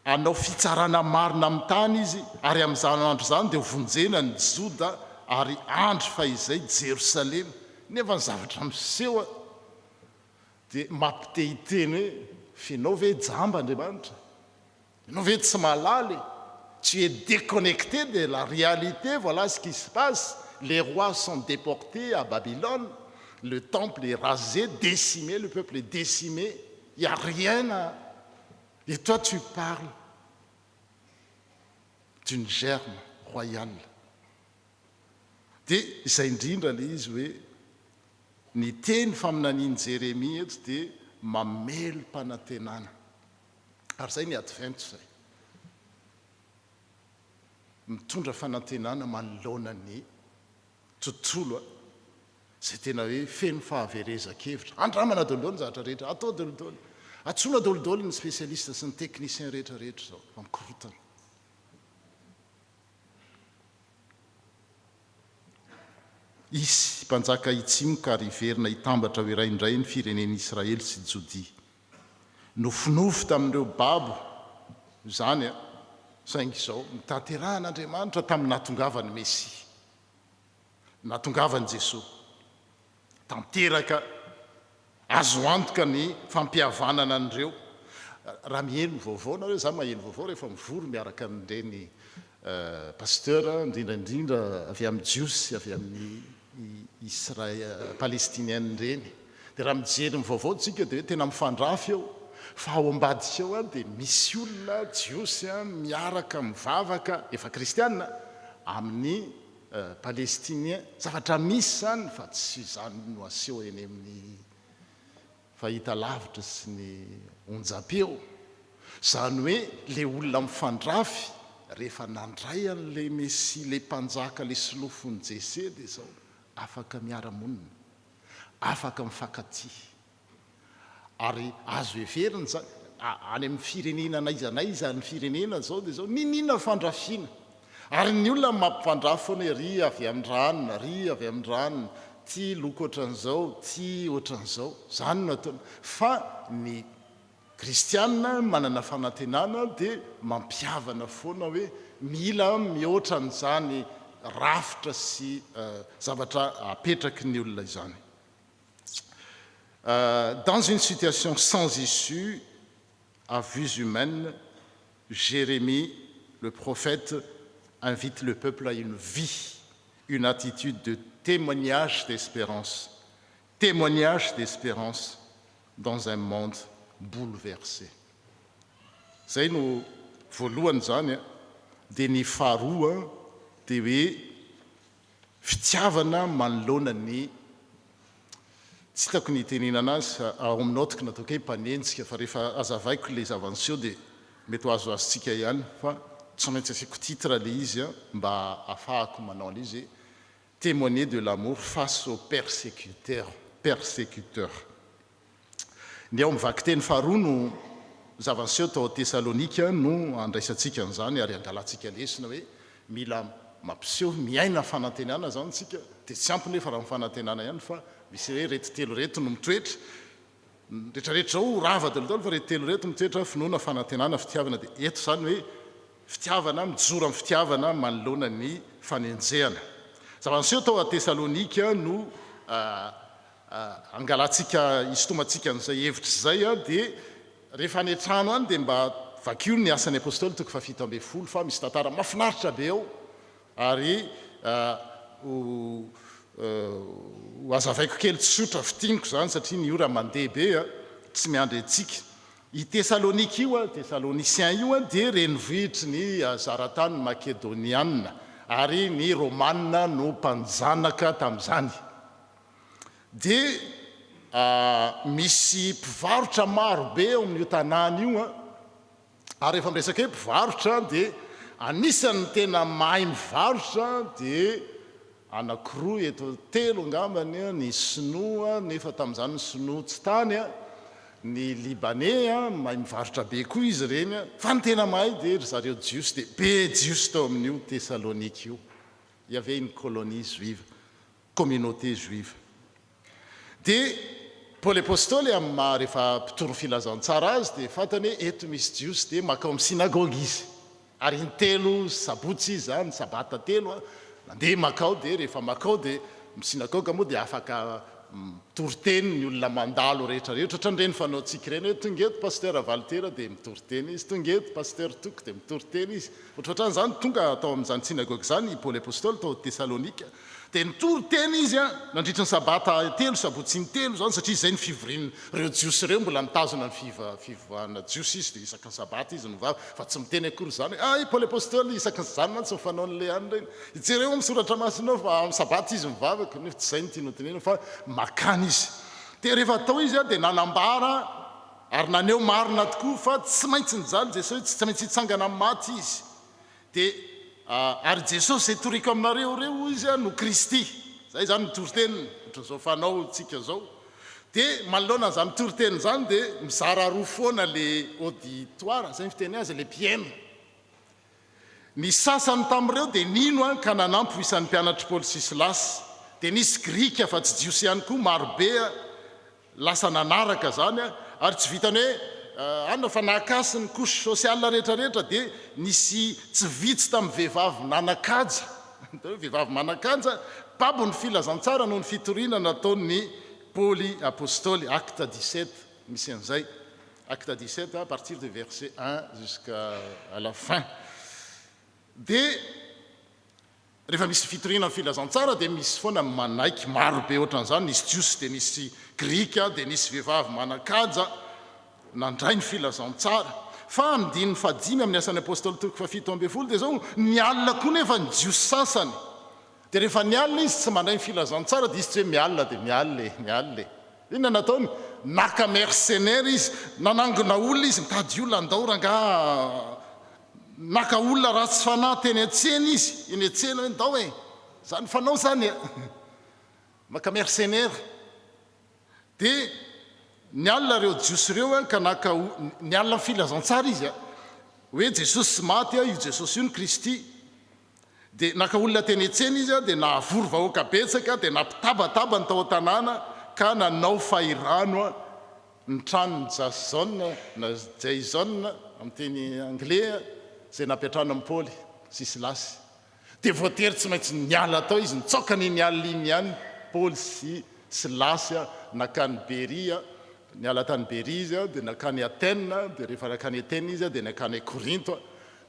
anao fitsarana marina amin'ny tany izy, ary amin'izany andro zany dia hovonjena ny Joda ary andro fa izay Jerosalema. Nefa ny zavatra miseho dia mampitehiteny hoe fenao ve jamba Andriamanitra, ianao ve tsy malaly, tu es déconnecté de la réalité, voilà ce qui se passe. Les rois sont déportés à Babylone, le temple est rasé, décimé, le peuple est décimé, il n'y a rien à... Et toi tu parles d'une germe royale. Dia izay indrindra le izy hoe ny teny faminaniany Jeremia eto dia mamelo mpanantenana. Ary zay ny advento zay, mitondra fanantenana manoloana ny tontolo zay tena hoe feno fahaverezan-kevitra. Andramana daholo ny zavatra rehetra, atao daholodaholo, atsoina daholodaholo ny spécialiste sy ny technicien rehetrarehetra zaoamikorotana. Isy mpanjaka hitsimoka ary hiverina hitambatra hoe raindray ny fireneny Israely sy Jodia. Nofinofy tamin'ireo babo zany saingy izao nitanteran'Andriamanitra tamin'ny natongavany Mesia, natongavany Jesosy, tanteraka azo antoka ny fampihavanana an'ireo. Raha mihaino vaovao nareo, za maheno vaovao rehefa mivory miaraka amin'ireny pasteur indrindraindrindra avy amin'ny jiosy, avy amin'ny palestinienne ireny. Dia raha mijery ny vaovao tsika dia hoe tena mifandrafy eo, fa ao ambadika eo dia misy olona jiosy miaraka mivavaka efa kristianina amin'ny palestinien. Zavatra misy zany fa tsy zany no aseho eny amin'ny fahita lavitra sy ny onjam-peo. Zany hoe le olona mifandrafy rehefa nandray an'le Mesia, le mpanjaka, le solofony Jese, dia zao afaka miara-monina, afaka mifankatia, ary azo everina zany any amin'ny firenena naizanaiza ny firenena zao dia zao ninina fandrafiana. Ary ny olona mampifandrafy foana hoe ry avy amin'ny-dranona, ry avy amin'ny-dranona, ty loko ohatran'izao, ty ohatran'izao, zany no ataona. Fa ny kristianina manana fanantenana dia mampiavana foana hoe mila mihoatra n'izany rafitra sy zavatra apetraky ny olona izany. Dans une situation sans issue, à vues humaines, Jérémie, le prophète, invite le peuple à une vie, une attitude de témoignage d'espérance dans un monde bouleversé. Zay no voalohany zany a, dia ny faharoa dia hoe fitiavana manoloana ny tsy hitako ny tenenana azy ao aminao toko nataoko hoe mpanenjika fa rehefa azavaiko les avanciaux dia mety ho azoazontsika ihany fa tsy maintsy asiako titre le izy a mba ahafahako manao an'izy témoigner de l'amour face aux persécuteurs. Ny ao mivaky teny faharoa no zavanseo tao Tesalonika no andraisantsika an'izany ary angalantsika lesona hoe mila mampiseho miaina fanantenana zany tsika dia tsy ampy nefa raha fanantenana ihany fa misy hoe rety telo reto no mitoetra rehetrarehetra zao rava dolodolo fa rety telo reto mitoetra finoana fanantenana fitiavana dia eto zany hoe fitiavana mijoro amin'ny fitiavana manoloana ny fanenjehana. Zavanseo tao a Tesalonika no angalantsika isotomantsika n'izay hevitra zay a dia rehefa any an-trano any dia mba vakio ny asan'ny apôstôly toko 7 fa misy tantara mafinaritra be ao ary ho azavaiko kely tsotra fitiniko zany satria ny ora mandeha be a tsy miandry antsika. I Tesalonika io a Tesalonicien io a dia renivohitry ny zaratany makedoniana ary ny romanina no mpanjanaka tamin'izany. Dia misy mpivarotra maro be ao amin'io tanàna io a ary rehefa miresaka hoe mpivarotra dia anisan'ny tena mahay mivarotra dia anankiroa eto telo angambany ny sinoa nefa tamin'izany ny sinoa tsy tany a ny libanais a mahay mivarotra be koa izy ireny a fa ny tena mahay dia ry zareo jiosy dia be jiosy tao amin'io Tesalonika io. Il y avait une colonie juive, communauté juive. Dia Paoly apôstôly amin'ny rehefa mpitoro filazantsara azy dia fantany hoe eto misy jiosy dia makao amin'ny sinagoga izy ary intelo sabotsy izy zany sabata telo a mandeha makao dia rehefa makao dia misinagoga moa dia afaka mitoriteny ny olona mandalo rehetrarehetra ohatran'ireny fanaontsika ireny hoe tonga eto pasteur Valtera dia mitoriteny izy, tonga eto pasteur Toko dia mitoriteny izy. Ohatrohatran'izany tonga tao amin'izany sinagoga zany Paoly apôstôly tao Tesalonika dia nitoriteny izy a nandritra ny sabata telo sabotsy ny telo zany satria izay ny fivoriany ireo jiosy ireo mbola mitazona ny fivoahana jiosy izy dia isaky ny sabata izy novava fa tsy miteny akory zany hoe Paoly apôstôly isaky ny zany mantsy fanao n'le any reny jereo misoratra masinao fa amin'ny sabata izy mivavaka nefa tsy izay ny tianao tenena fa makany izy. Dia rehefa tao izy a dia nanambara ary naneo marina tokoa fa tsy maintsy nijaly Jesosy tsy maintsy hitsangana amin'ny maty izy dia ary Jesosy zay toriko aminareo reo izy a no Kristy zay zany nitoriteny ohatran'izao fanao tsika zao. Dia manoloana n'izany toriteny zany dia mizara roa foana le auditoire zay ny fiteny azy le pieno. Ny sasany tamin'ireo dia nino a ka nanampy ho isan'ny mpianatry Paoly sy Silasy dia nisy grika fa tsy jiosy ihany koa marobe a lasa nanaraka zany a ary tsy vitany hoe anona fa nahakasy ny couche sociale rehetrarehetra dia nisy tsy vitsy tamin'ny vehivavy nanakaja vehivavy manakanja pabo ny filazantsara noho ny fitoriana nataon'ny Paoly apôstôly acte 17 misy an'izay acte 17 à partir du verset 1 jusqu'à la fin. Dia rehefa misy fitoriana ny filazantsara dia misy foana manaiky maro be ohatran'izany nisy jiosy dia nisy grika dia nisy vehivavy manakaja nandray ny filazantsara fa andiny fadimy amin'ny asan'ny apôstôly toko 7 dia zao nialina koa nefa ny jiosy sasany dia rehefa nialina izy tsy mandray ny filazantsara dia izy tsy hoe mialina dia mialina inona nataony naka mercenaire izy nanangona olona izy mitady olona andao ranga naka olona raha tsy fanahy teny an-tsena izy eny an-tsena hoe ndao e zany fanao zany maka mercenaire dia nialina reo jiosy reo a ka naka nialina ny filazantsara izy a hoe Jesosy sy maty a io Jesosy io ny Kristy dia naka olona teny an-tsena izy a dia nahavory vahoaka betsaka dia nampitabataba ny tao an-tanàna ka nanao fahirano a ny tranony Jason na Jason amin'ny teny anglais zay nampiatrana amin'ny Paoly sy Silasy dia voatery tsy maintsy niala tao izy nitsoka ny nialina iny ihany Paoly sy Silasy a nakany Beria niala tany Beria izy a dia nakany Atène dia rehefa nakany Atène izy a dia nakany Korinto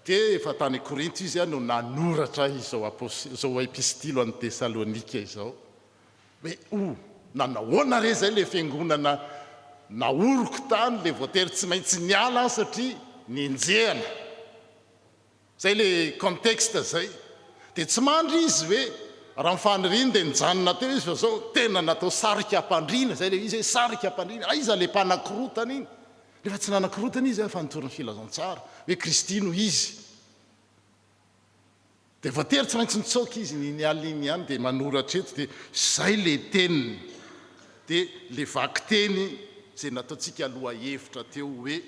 dia efa tany Korinto izy no nanoratra izao epistilo an'ny Tesalonika izao hoe nanahoana re zay le fiangonana naoroko tany le voatery tsy maintsy niala satria ninjehana zay le contexte zay dia tsy mandry izy hoe raha mifaniriny dia nijanona teo izy fa zao tena natao sarika ampandrina zay le izy hoe sarika ampandrina aiza le mpanakorotana iny rehefa tsy nanakorotana izy fa nitorony filazantsara hoe Kristy no izy dia voatery tsy maintsy nitsoka izy nialiny ihany dia manoratra eto dia zay le teniny dia le vaky teny zay nataontsika aloha hevitra teo hoe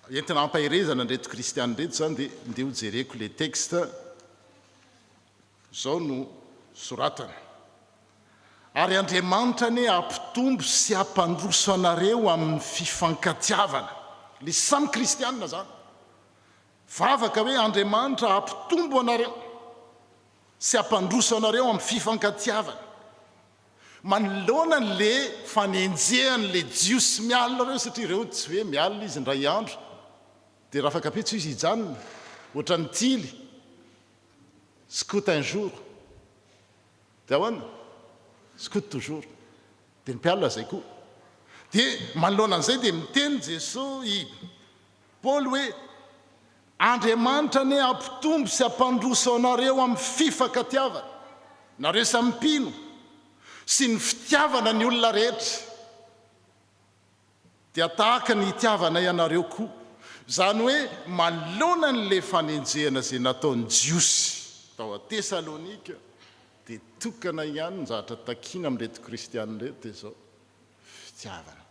entina ampahirezana ndreto kristiany reto zany dia ndeha hojereko le texte zao no soratana ary Andriamanitra ne ampitombo sy ampandroso anareo amin'ny fifankatiavana le samy kristianina zany vavaka hoe Andriamanitra ampitombo anareo sy ampandroso anareo amin'ny fifankatiavana manoloana le fanenjehany le jiosy mialina reo satria reo tsy hoe mialina izy ndray andro dia raha fakapetso izy hijanona ohatra ny tily scout un jour dia ahoana scout toujours dia ny mpialina zay koa dia manoloana an'izay dia miteny Jesosy i Paoly hoe Andriamanitra ne ampitombo sy ampandroso anareo amin'ny fifankatiavana nareo samy mpino sy ny fitiavana ny olona rehetra dia tahaka ny itiavana ianareo koa zany hoe manoloana n'le fanenjehana zay nataony jiosy tao a Tesalonika dia tokana ihany ny zavatra takina amin'reto kristiany reto dia zao fitiavana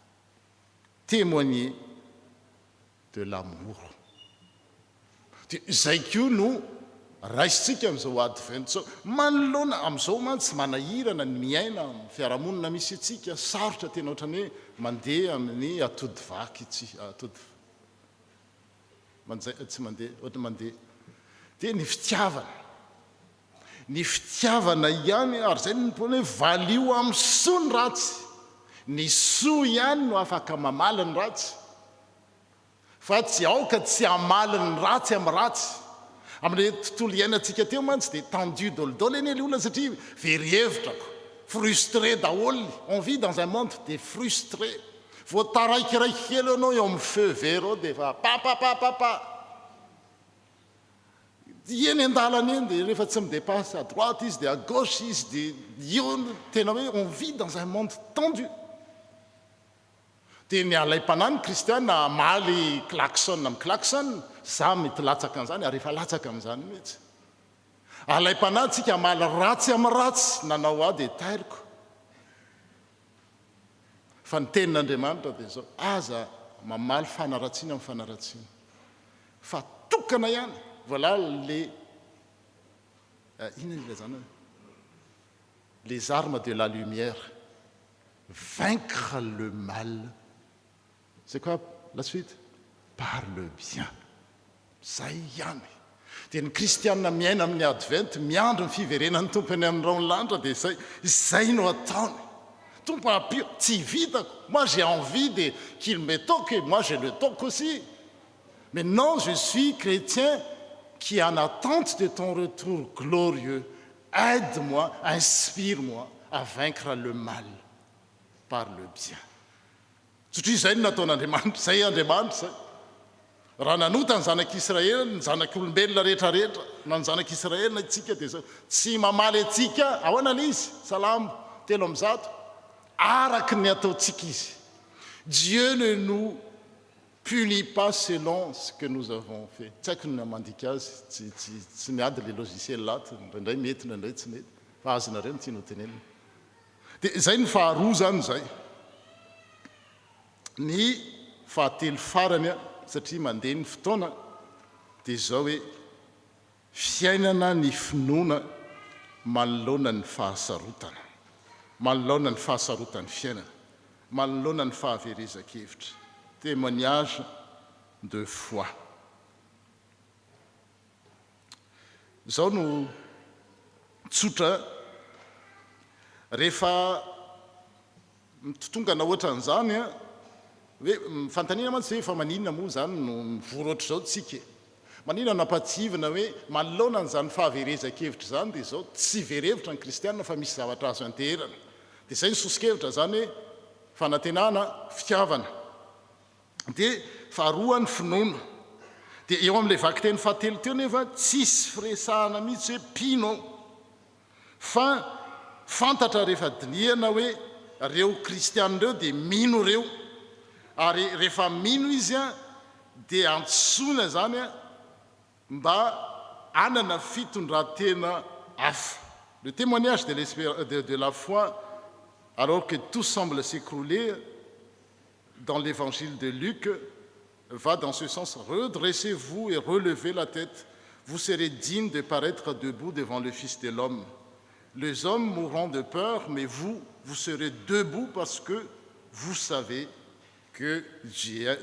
témoigner de l'amour dia zay koa no raisitsika amin'izao advent zao manoloana amin'izao mantsy manahirana ny miaina amin'ny fiarahamonina misy atsika sarotra tena ohatrany hoe mandeha amin'ny atody vaky tsy mandeha ohatra mandeha dia ny fitiavana ihany ary zay nypona hoe valio amin'ny soa ny ratsy ny soa ihany no afaka mamaly ny ratsy fa tsy aoka tsy amaly ny ratsy amin'ny ratsy amin'le tontolo iainantsika teo mantsy dia tendu dolidoly eny le olona satria very hevitrako frustré daholo on vit dans un monde des frustrés vao taraikiraiky kely anao eo amin'ny feu vert ao dia fa papapapapa eny an-dalana eny dia rehefa tsy midépasse à droite izy dia à gauche izy dia io tena hoe on vit dans un monde tendu dia ny alay-panany kristiana amaly klaxon amin'ny klaxon za mety latsaka an'izany ary efa latsaka amin'izany mihitsy alay-panany tsika amaly ratsy amin'ny ratsy nanao a dia tairiko fa ny tenin'Andriamanitra dia zao aza mamaly fanaratsiana amin'ny fanaratsiana fa tokana ihany voilà le les armes de la lumière vaincre le mal c'est quoi la suite par le bien zay ihany dia ny kristianina miaina amin'ny advent miandro ny fiverenan'ny tompony amin'ny raon'lanitra dia zay no ataony tompo apio tsy vitako moi j'ai envie de qu'il me toque et moi je le toque aussi mais non je suis chrétien qui est en attente de ton retour glorieux aide-moi inspire-moi à vaincre le mal par le bien satria zay no nataon'Andriamanitra zay Andriamanitra zay raha nanota ny zanak'Israely ny zanak'olombelona rehetrarehetra na ny zanak'Israely na itsika dia zao tsy mamaly atsika ahoana le izy salamo 3:1 araky ny ataontsika izy Dieu ne nous punit pas selon ce que nous avons fait tsy haiko ny mandika azy tsy miady le logiciel lato ndraindray mety ndraindray tsy mety fa azonareo ny tiany ho tenenina dia zay ny faharoa zany zay ny fahatelo farany a satria mandeha ny fotoana dia zao hoe fiainana ny finoana manoloana ny fahasarotana manoloana ny fahasarotan'ny fiainana manoloana ny fahaverezan-kevitra témoignage de foi zao no tsotra rehefa mitotongana ohatran'izany a hoe fantaniana mantsy hoe efa maninona moa zany no mivoroatra zao tsika manina nampatsivina hoe manoloana n'izany fahaverezakevitra zany dia zao tsy verevitra ny kristianina fa misy zavatra azo anteherana dia zay ny sosikevitra zany hoe fanantenana fitiavana dia faharoany finoana dia eo amin'ilay vakiteny fahatelo teo nefa tsisy firesahana mihitsy hoe mpino fa fantatra rehefa dinihana hoe reo kristianina reo dia mino reo ary rehefa mino izy a dia antsoina zany a mba anana fitondratena hafa. Le témoignage de la foi alors que tout semble s'écrouler dans l'évangile de Luc va dans ce sens. Redressez-vous et relevez la tête, vous serez dignes de paraître debout devant le Fils de l'homme. Les hommes mourront de peur, mais vous serez debout parce que vous savez que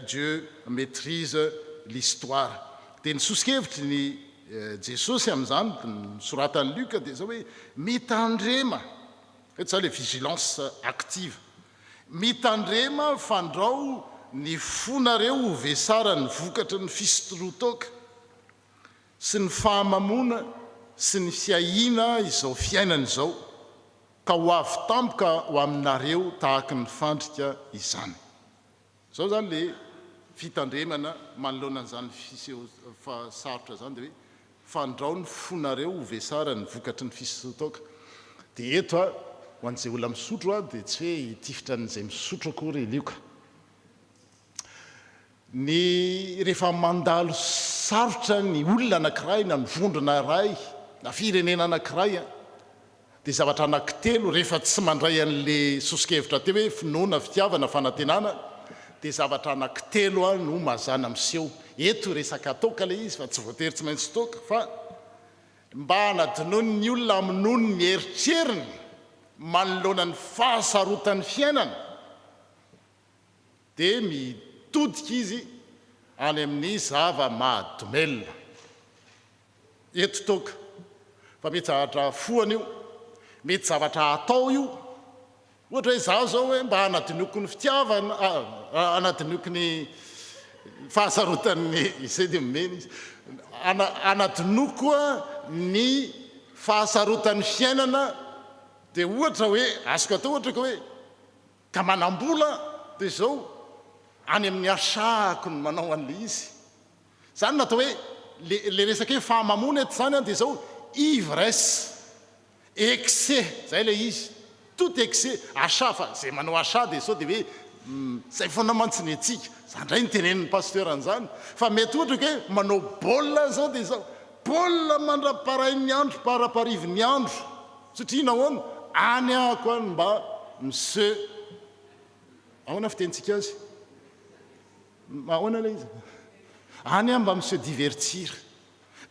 Dieu maîtrise l'histoire. Dia ny sosikevitry ny jesosy amin'izany soratany Luka dia zao hoe mitandrema eto zao le vigilance active mitandrema fandrao ny fonareo ho vesara ny vokatra ny fisotorotoka sy ny fahamamona sy ny fiahina izao fiainana izao ka ho avy tampoka ho aminareo tahaka ny fandrika izany. Zao zany le fitandremana manoloana n'izany fasarotra zany dia hoe fandrao ny fonareo ho vesara ny vokatry ny fisotoka. Dia eto a ho an'izay olona misotro a dia tsy hoe hitifitra n'izay misotro akory lioka. Ny rehefa mandalo sarotra ny olona anankiray na mivondrona ray na firenena anankiray a dia zavatra anankitelo rehefa tsy mandray an'le sosikevitra teo hoe finoana fitiavana fanantenana dia zavatra anankitelo a no mazana miseho. Eto resaka toka le izy fa tsy voatery tsy maintsy toka fa mba hanadinony ny olona aminony ny eritreriny manoloana ny fahasarotan'ny fiainana dia mitodika izy any amin'ny zava-mahadomelona. Eto toka fa mety zavatra foana io, mety zavatra atao io, ohatra hoe zaho zao hoe mba hanadinoko ny fitiavana hanadinoko ny fahasarotan'ny izay dia momena izy hanadinoko ny fahasarotan'ny fiainana dia ohatra hoe azoko atao ohatra ka hoe ka manam-bola dia zao any amin'ny asako ny manao an'le izy zany natao hoe le resaka hoe fahamamona eto zany a dia zao ivresse excès zay le izy tout excès achat fa zay manao achat dia sao dia hoe zay foana mantsy ny atsika zany ndray nytenenin'ny pasteur an'izany fa mety ohatra ka hoe manao baolina zao dia zao baolina mandraparain'ny andro paraparivin'ny andro satria nahoana any ahako any mba monsieur ahoana fitentsika azy ahoana le izy any ah mba monsieur divertir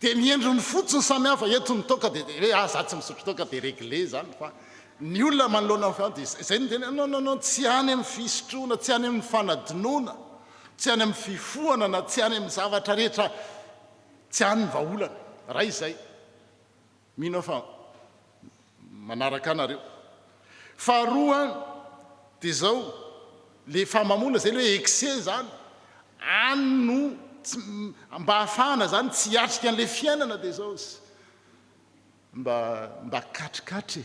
dia miendro ny fotsiny samy hafa eto ny toka dia hoe za tsy misotro toka dia réglé zany fa ny olona manoloana amin'ny dia zay ny tena non tsy any amin'ny fisotroana tsy any amin'ny fanadinoana tsy any amin'ny fifohana na tsy any amin'ny zavatra rehetra tsy any ny vaolana raha izay mino fa manaraka anareo. Faharoa dia zao le fahamamona zay le hoe excès zany any no mba hafahana zany tsy hiatrika an'le fiainana dia zao mba katrikatry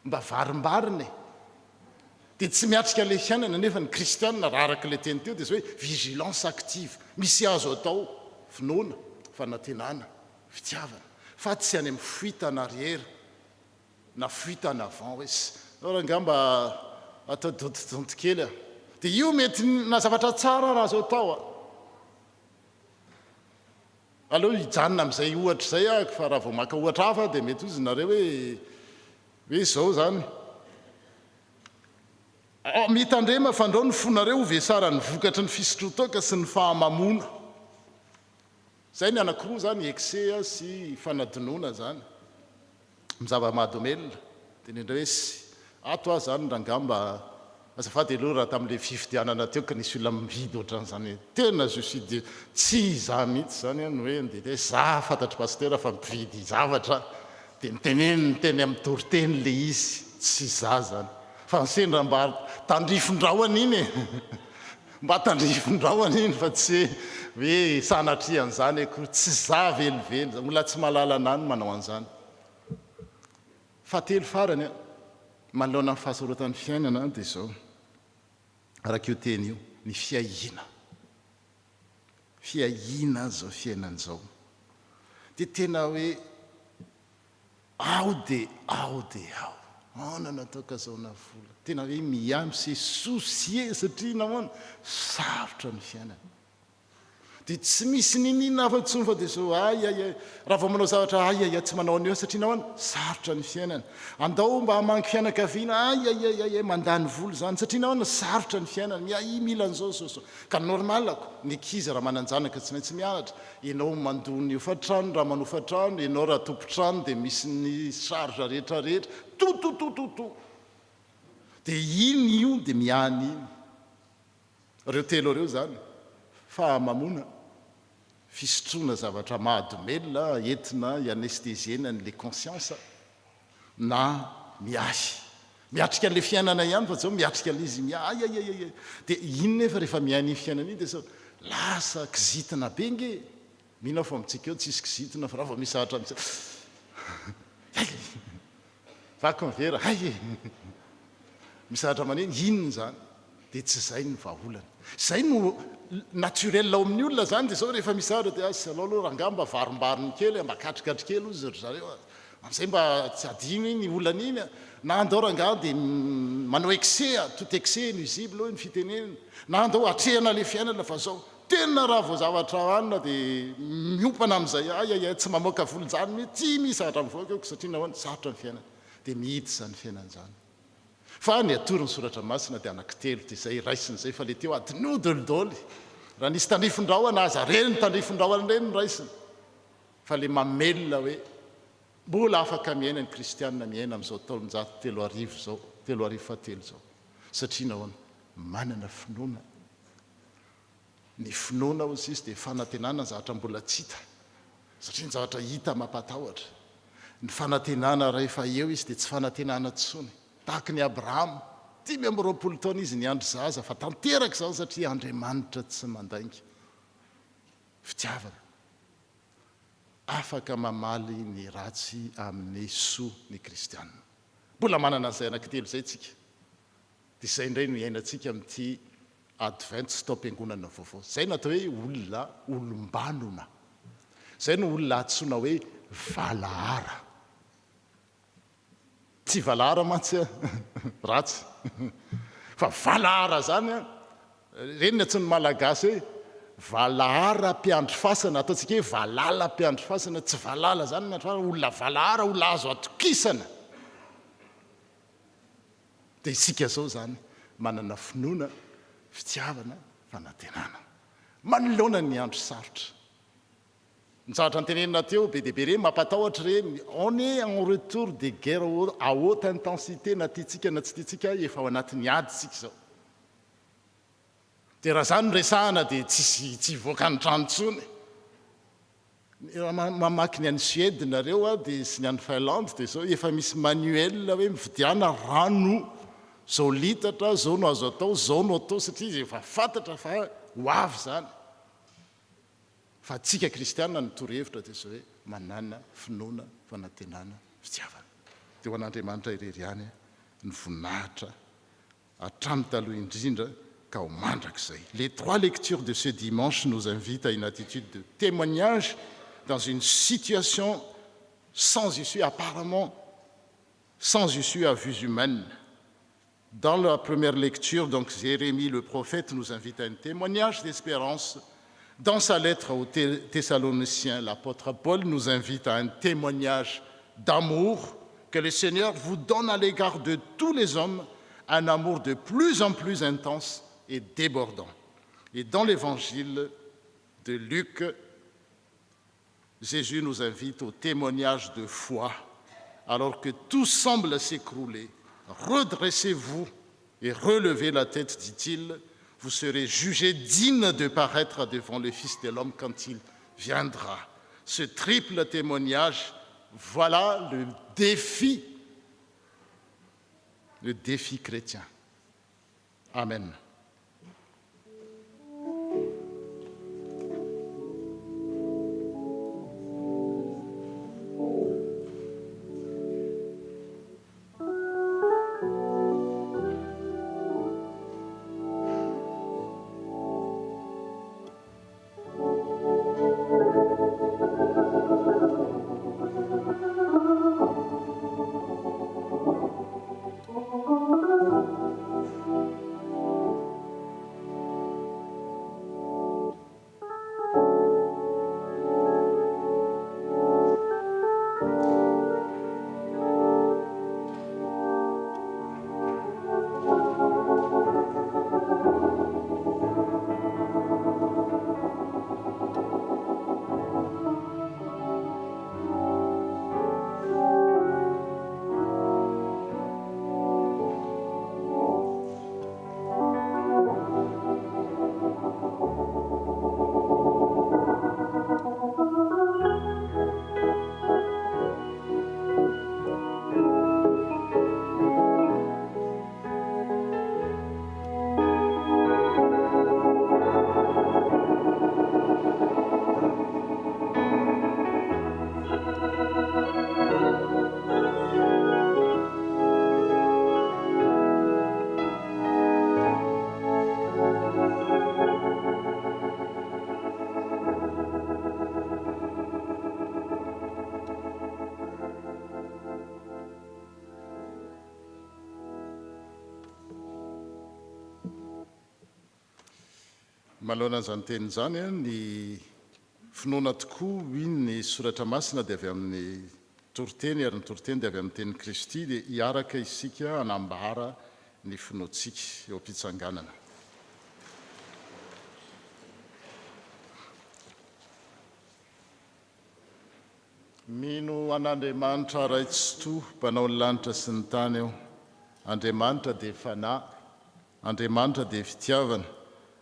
mba varimbariny dia tsy miatrika an'le fiainana nefa ny kristianina raha araka le teny teo dia zao hoe vigilance active misy azo atao finoana fanantenana fitiavana fa tsy any amin'ny fuite en arrière na fuite en avant hoe raha ngamba atao dododonto kely a dia io mety na zavatra tsara raha azo atao a aloha hijanona amin'izay ohatra zay ahako fa raha vao maka ohatra hafa dia mety ozy nareo hoe zao zany mitandrema fandrao ny fonareo ho vesara ny vokatry ny fisotrotoka sy ny fahamamona zay ny anankiroa zany excès sy fanadinoana zany mizava-mahadomelona dia nendra hoe sy ato aho zany rangamba azafady aloha raha tamin'le fifidianana teo ka nisy olona mividy ohatran'izany tena jusside tsy za mihitsy zany any hoe dia za fantatry pasteur fa mividy zavatra dia miteneny teny amin'ny toriteny le izy tsy za zany fa ny sendra mba tandrifondrahoana iny mba tandrifondraoana iny fa tsy hoe sanatrian'izany akory tsy za velively olona tsy malala anany manao an'izany fahatelo farany a manoloana amin'ny fahasarotan'ny fiainana dia zao araka io teny io ny fiahiana zao fiainan'izao dia tena hoe ao dia ao nanataoka zao na vola tena hoe miamy se soucie satria nahoana sarotra ny fiainana dia tsy misy ninina afa-tsony fa dia zao ayay raha vao manao zavatra ayaya tsy manao an'io satria nahoana sarotra ny fiainana andao mba hamangy fianakaviana ayayayay mandany volo zany satria nahoana sarotra ny fiainana miai mila an'izao zao ka normalako ny ankizy raha mananjanaka tsy maintsy mianatra ianao mandony ofatrano raha manofatrano ianao raha tompotrano dia misy ny sarge rehetrarehetra tototototo dia iny io dia miany iny reo telo reo zany fahamamona fisotroana zavatra mahadomelona entina ianestesiena n'le conscience na miatrika an'le fiainana ihany fa zao miatrika an'le izy ayayayay dia iny nefa rehefa miainy fiainana iny dia sao lasa kizitina be nge mihina fa mitsika eo tsisy kizitina fa raha vao misy sahatra mis vakonvera misahatra maneny inony zany dia tsy zay ny vahaolana zay no naturel ao amin'ny olona zany dia zao rehefa misahatra dia asy alao aloha rangamba varimbariny kely mbakatrikatry kely ozy ry zareo am'izay mba tsy adino iny olana iny na andao rangah dia manao excès tout excès nuisible hoe ny fitenenina na andao atrehana le fiainana fa zao tena raha vao zavatra anina dia miopana amin'izay ayaya tsy mamoaka volonjany mihitsy tsy misahatra mivoaka eoko satria nahoana sarotra ny fiainana dia mihity zany fiainan'izany fa ny atory ny soratra masina dia anankitelo dia zay raisin'izay fa le teo adinodolidoly raha nisy tandrifondrahoana aza reny tandrifondrahoana reny ny raisiny fa le mamelona hoe mbola afaka miaina ny kristianina miaina amin'izao taonjato telo arivo fatelo zao satria nahoana manana finoana ny finoana ozy izy dia fanantenana ny zavatra mbola tsy hita satria ny zavatra hita mampatahotra ny fanantenana rehefa eo izy dia tsy fanantenana tsony tahaka ny abrahama 5 taona izy ny andro zaza fa tanteraka zao satria andriamanitra tsy mandainga fitiavana afaka mamaly ny ratsy amin'ny soa ny kristianina mbola manana an'izay anankitelo zay tsika dia zay indray no iainantsika amin'ity advent sy taom-piangonana vaovao zay natao hoe olona olombanona zay no olona atsoina hoe valahara tsy valahara mantsy ratsy fa valahara zany reny ny atsony malagasy hoe valahara mpiandro fasana ataontsika hoe valala mpiandro fasana tsy valala zany miandro fasana olona valahara olona azo atokisana dia isika zao zany manana finoana fitiavana fanantenana manoloana ny andro sarotra ny zavatra nytenenina teo be deaibe reny mampatahotra reny on est en retour des guerres à haute intensité na tiatsika na tsy tiatsika efa ao anatin'ny ady tsika zao dia raha zany resahana dia tsy voaka ny tranontsony mamaky ny any Suède nareo dia sy ny any Finlande dia zao efa misy manuel hoe mividiana rano zao litatra zao no azo atao zao no atao satria izy efa fantatra fa ho avy zany fa tsika kristianina ny torohevitra dia zao hoe manana finoana fanantenana fitiavana dia ho an'Andriamanitra irery ihany ny voninahitra hatramin'ny taloha indrindra ka ho mandrak'izay. Les 3 lectures de ce dimanche nous invitent à une attitude de témoignage dans une situation sans issue, apparemment sans issue à vue humaine. Dans la première lecture, donc Jérémie le prophète nous invite à un témoignage d'espérance. Dans sa lettre aux Thessaloniciens, l'apôtre Paul nous invite à un témoignage d'amour que le Seigneur vous donne à l'égard de tous les hommes, un amour de plus en plus intense et débordant. Et dans l'évangile de Luc, Jésus nous invite au témoignage de foi, alors que tout semble s'écrouler. Redressez-vous et relevez la tête, dit-il, vous serez jugés dignes de paraître devant le Fils de l'homme quand il viendra. Ce triple témoignage, voilà le défi chrétien. Amen. Malohana teny zany ny finoana tokoa iny ny soratra masina dia avy amin'ny toriteny ary ny toriteny dia avy amin'ny teny Kristy dia hiaraka isika anambara ny finoantsika eo am-pitsanganana. Mino an'Andriamanitra raitsotoa mpanao ny lanitra sy ny tany eo. Andriamanitra dia fanahy, Andriamanitra dia fitiavana,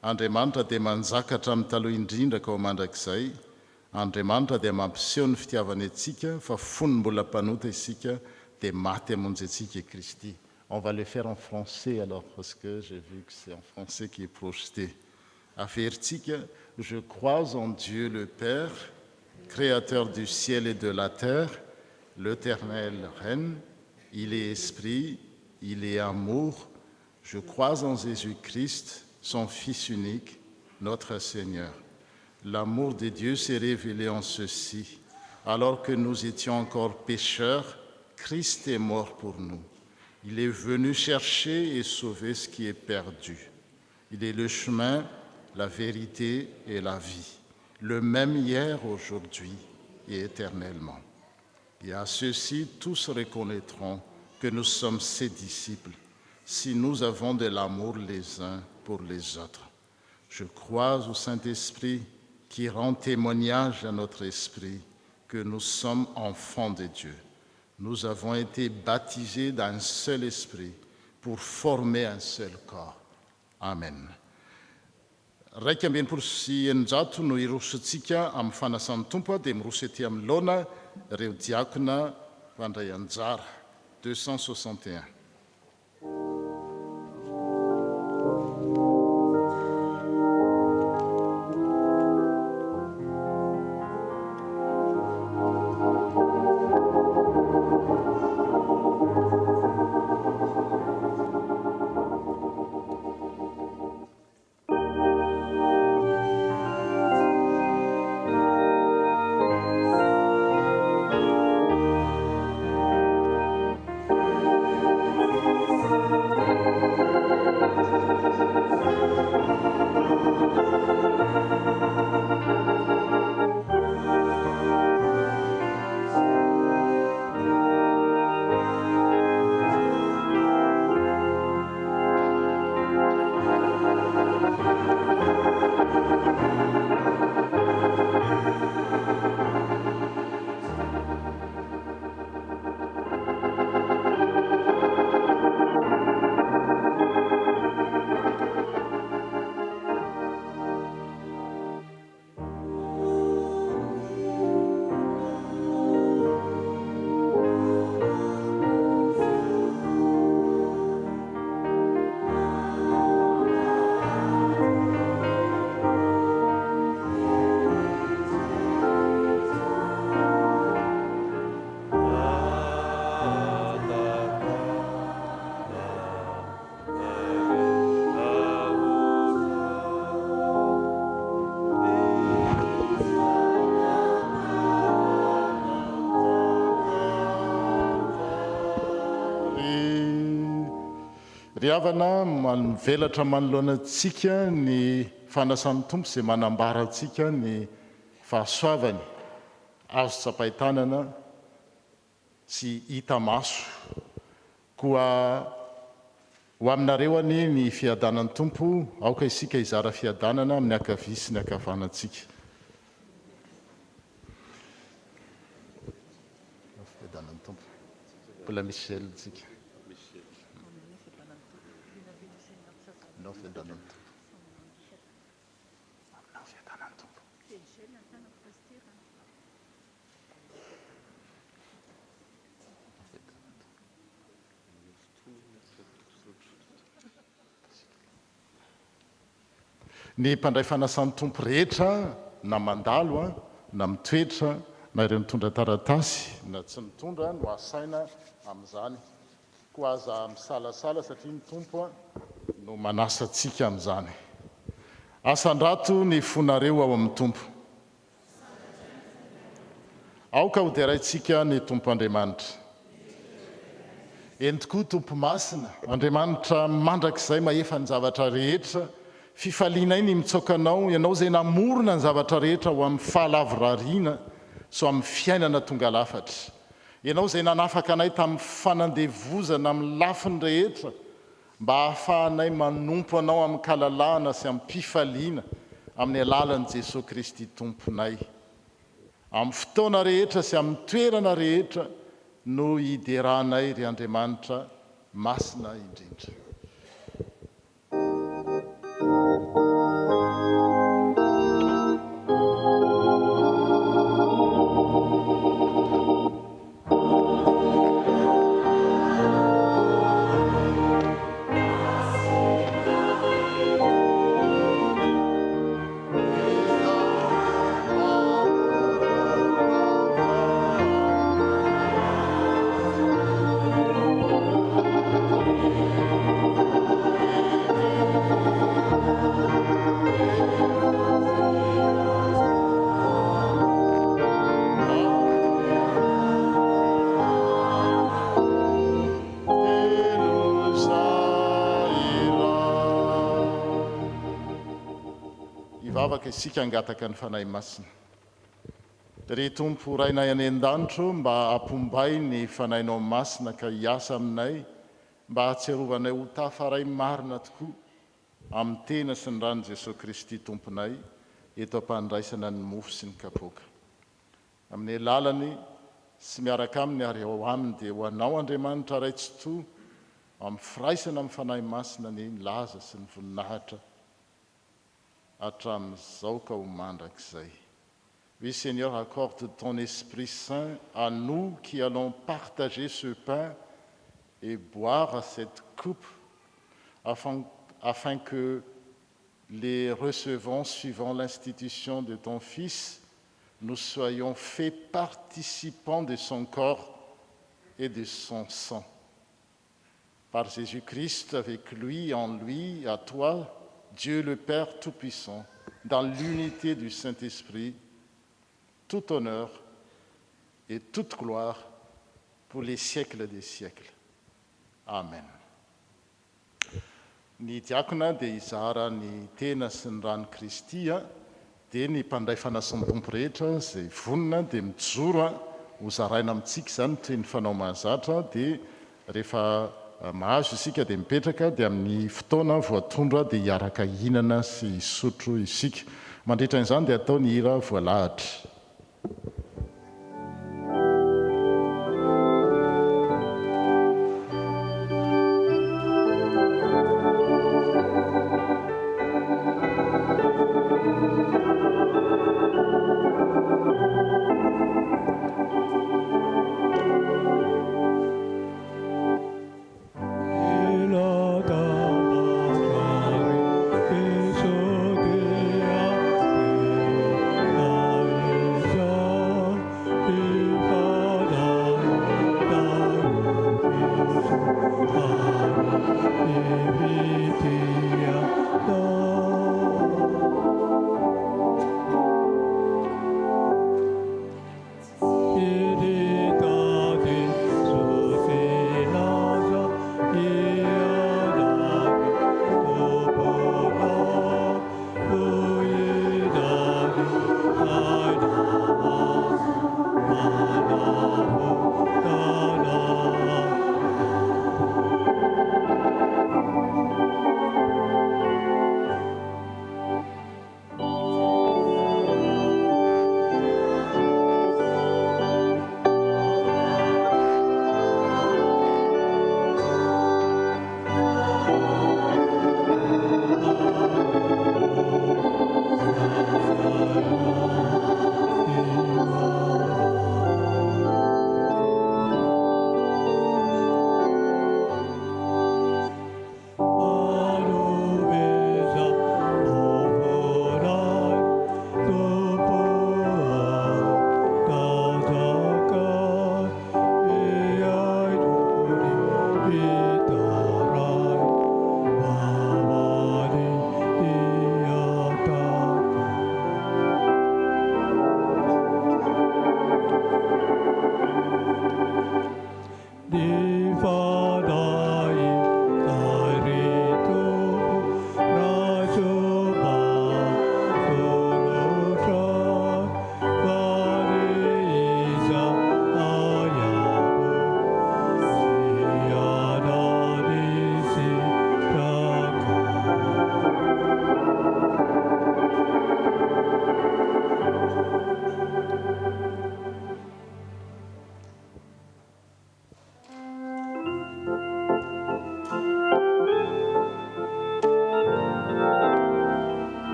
Andriamanitra dia manjakatra amin'ny taloha indrindra ka ho mandrakizay. Andriamanitra dia mampiseho ny fitiavana antsika fa fony mbola mpanota isika dia maty hamonjy antsika Kristy. On va le faire en français alors parce que j'ai vu que c'est en français qui est projeté. Aferintsika, je crois en Dieu le Père, créateur du ciel et de la terre, l'Éternel règne, il est esprit, il est amour. Je crois en Jésus-Christ, son Fils unique, notre Seigneur. L'amour de Dieu s'est révélé en ceci. Alors que nous étions encore pécheurs, Christ est mort pour nous. Il est venu chercher et sauver ce qui est perdu. Il est le chemin, la vérité et la vie, le même hier, aujourd'hui et éternellement. Et à ceux-ci, tous reconnaîtront que nous sommes ses disciples, si nous avons de l'amour les uns pour les autres. Je crois au Saint-Esprit qui rend témoignage à notre esprit que nous sommes enfants de Dieu. Nous avons été baptisés d'un seul esprit pour former un seul corps. Amen. Raika ambinipolo sy eninjato no irosontsika amin'ny fanasan'ny tompo dia miroso ety amin'ny laona ireo diakona fandray anjara 261. Ry havana mivelatra manoloanantsika ny fanasan'ny tompo izay manambara antsika ny fahasoavany azo tsapahitanana sy hita maso koa ho aminareo any ny fiadanan'ny tompo aoka isika hizara fiadanana amin'ny ankavia sy ny ankavanantsika. Fiadanan'ny tompo mbola Michel tsika. Ny mpandray fanasan'ny tompo rehetra na mandalo na mitoetra na ireo mitondra taratasy na tsy mitondra no asaina amin'izany ko aza misalasala satria ny tompo no manasa antsika amin'izany. Asandrato ny fonareo ao amin'ny tompo. Aoka ho diaraintsika ny tompo Andriamanitra. Eny tokoa tompo masina, Andriamanitra mandrakizay mahefa ny zavatra rehetra fifaliana iny mitsokanao ianao zay namorona ny zavatra rehetra ho amin'ny fahalavorariana so amin'ny fiainana tonga lafatra ianao zay nanafaka anay tamin'ny fanandevozana amin'ny lafiny rehetra mba hahafahanay manompo anao amin'ny kalalana sy amin'ny mpifaliana amin'ny alalan'i Jesosy Kristy tomponay amin'ny fotoana rehetra sy amin'ny toerana rehetra no hideranay ry Andriamanitra masina indrindra. Ivavaka isika angataka ny fanahy masina. Ry Tompo rainay any an-danitro mba hampombay ny fanahinao masina ka hiasa aminay mba hatsiarovanay ho tafaray marina tokoa amin'ny tena sy ny rano Jesosy Kristy tomponay eto ampandraisana ny mofo sy ny kapoaka. Amin'ny lalany sy miaraka aminy ary ao aminy dia ho anao Andriamanitra raitsotoa amin'ny firaisana amin'ny fanahy masina ny laza sy ny voninahitra hatramin'izao ka ho mandrakizay. Oui, Seigneur, accorde ton Esprit Saint à nous qui allons partager ce pain et boire à cette coupe afin que les recevants suivant l'institution de ton Fils, nous soyons faits participants de son corps et de son sang. Par Jésus-Christ, avec lui, en lui, à toi, Dieu le Père Tout-Puissant, dans l'unité du Saint-Esprit, tout honneur et toute gloire pour les siècles des siècles. Amen. Ny diakona dia hizara ny tena sy ny rano Kristy dia ny mpandray fanasom-pompo rehetra izay vonona dia mijoro ho zaraina amintsika izany toy ny fanao mahazatra dia rehefa mahazo isika dia mipetraka dia amin'ny fotoana voatondra dia hiaraka hinana sy hisotro isika. Mandritra an'izany dia atao ny hira voalahatra. Thank you.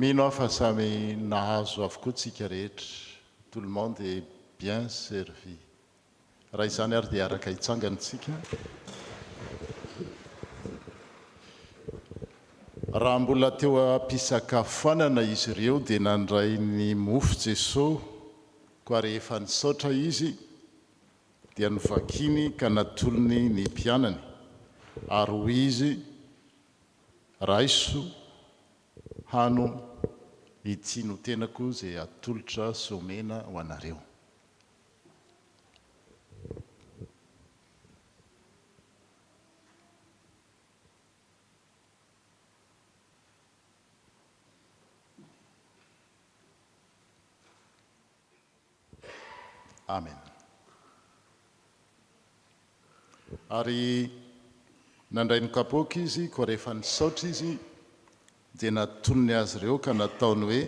mino aho fa samy nahazo avokoa tsika rehetra, tout le monde est bien servi. Raha izany ary dia araka hitsangantsika. Raha mbola teo ampisakafoanana izy ireo dia nandray ny mofo Jesosy, koa rehefa nisaotra izy dia novakiny ka natolony ny mpianany, ary hoy izy, raiso hano ity no tenako izay atolotra somena ho anareo. Amen. Ary nandray ny kapoaka izy, koa rehefa nisaotra izy dia natolony azy ireo ka nataony hoe,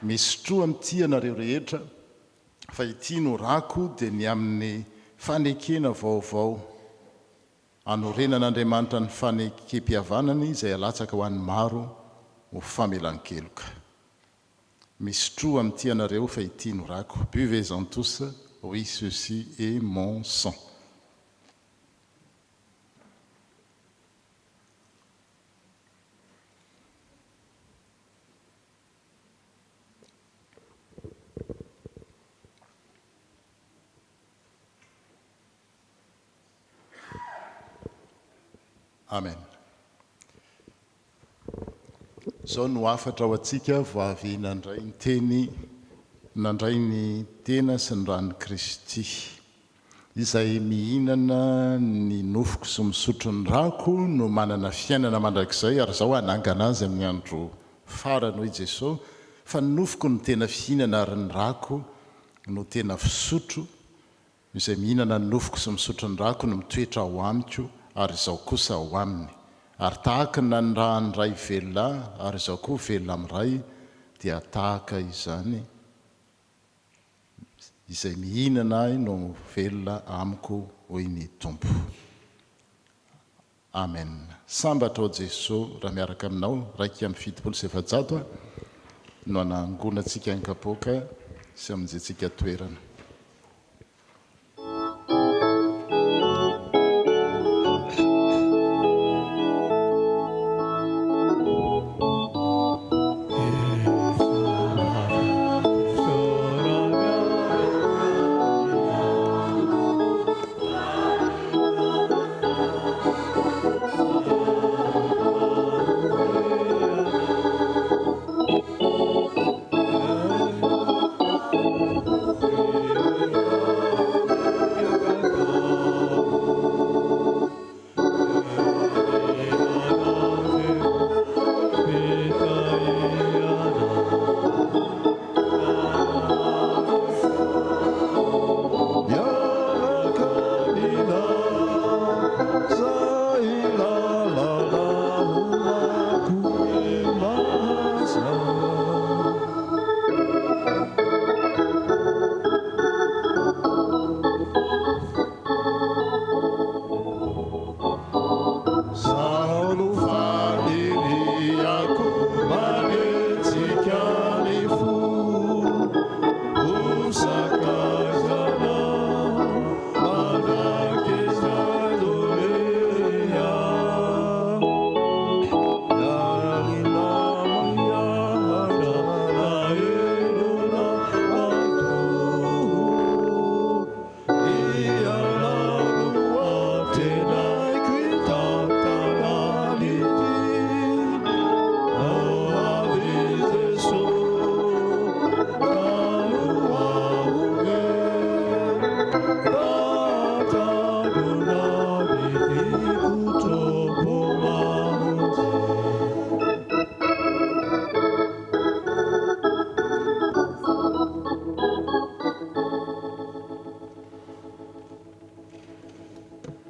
misotro amin'ity ianareo rehetra, fa ity no rako dia ny amin'ny fanekena vaovao anorenan'Andriamanitra ny fanekem-pihavanany izay alatsaka ho an'ny maro ho famelan-keloka. Misotro amin'ity ianareo fa ity no rako. Buvez-en tous, oui, ceci est mon sang. Amen. Zao no afatra ho antsika vao avy nandray ny teny, nandray ny tena sy ny ran'ny Kristy, izay mihinana ny nofoko sy misotro ny rako no manana fiainana mandrakizay, ary zao anangana azy amin'ny andro farany hoy Jesosy, fa ny nofoko no tena fihinana ary ny rako no tena fisotro, izay mihinana ny nofoko sy misotro ny rako no mitoetra ao amiko, ary zao kosa ao aminy. Ary tahaka na ny raha ny ray velona, ary zao koa velona amiray, dia tahaka izany izay mihinana ahy no velona amiko, hoy ny Tompo. Amen. Sambatra ao Jesosy raha miaraka aminao, raika amin'ny fitopolo sy efajato no anangonantsika ny kapoaka sy amin'izay toerana.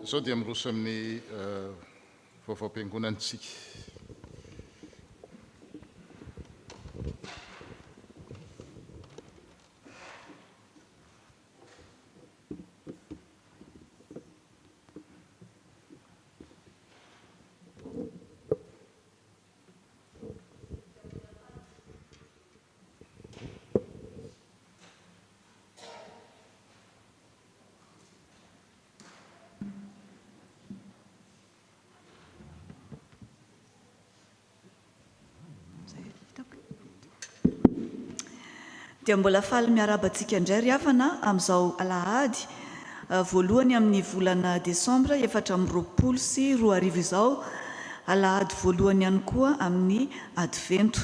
Zao dia miroso amin'ny vaovao-piangonantsika. dia mbola faly miarabantsika indray ry havana amin'izao alahady voalohany amin'ny volana desambra 2024 sy 2025 izao, alahady voalohany ihany koa amin'ny advento.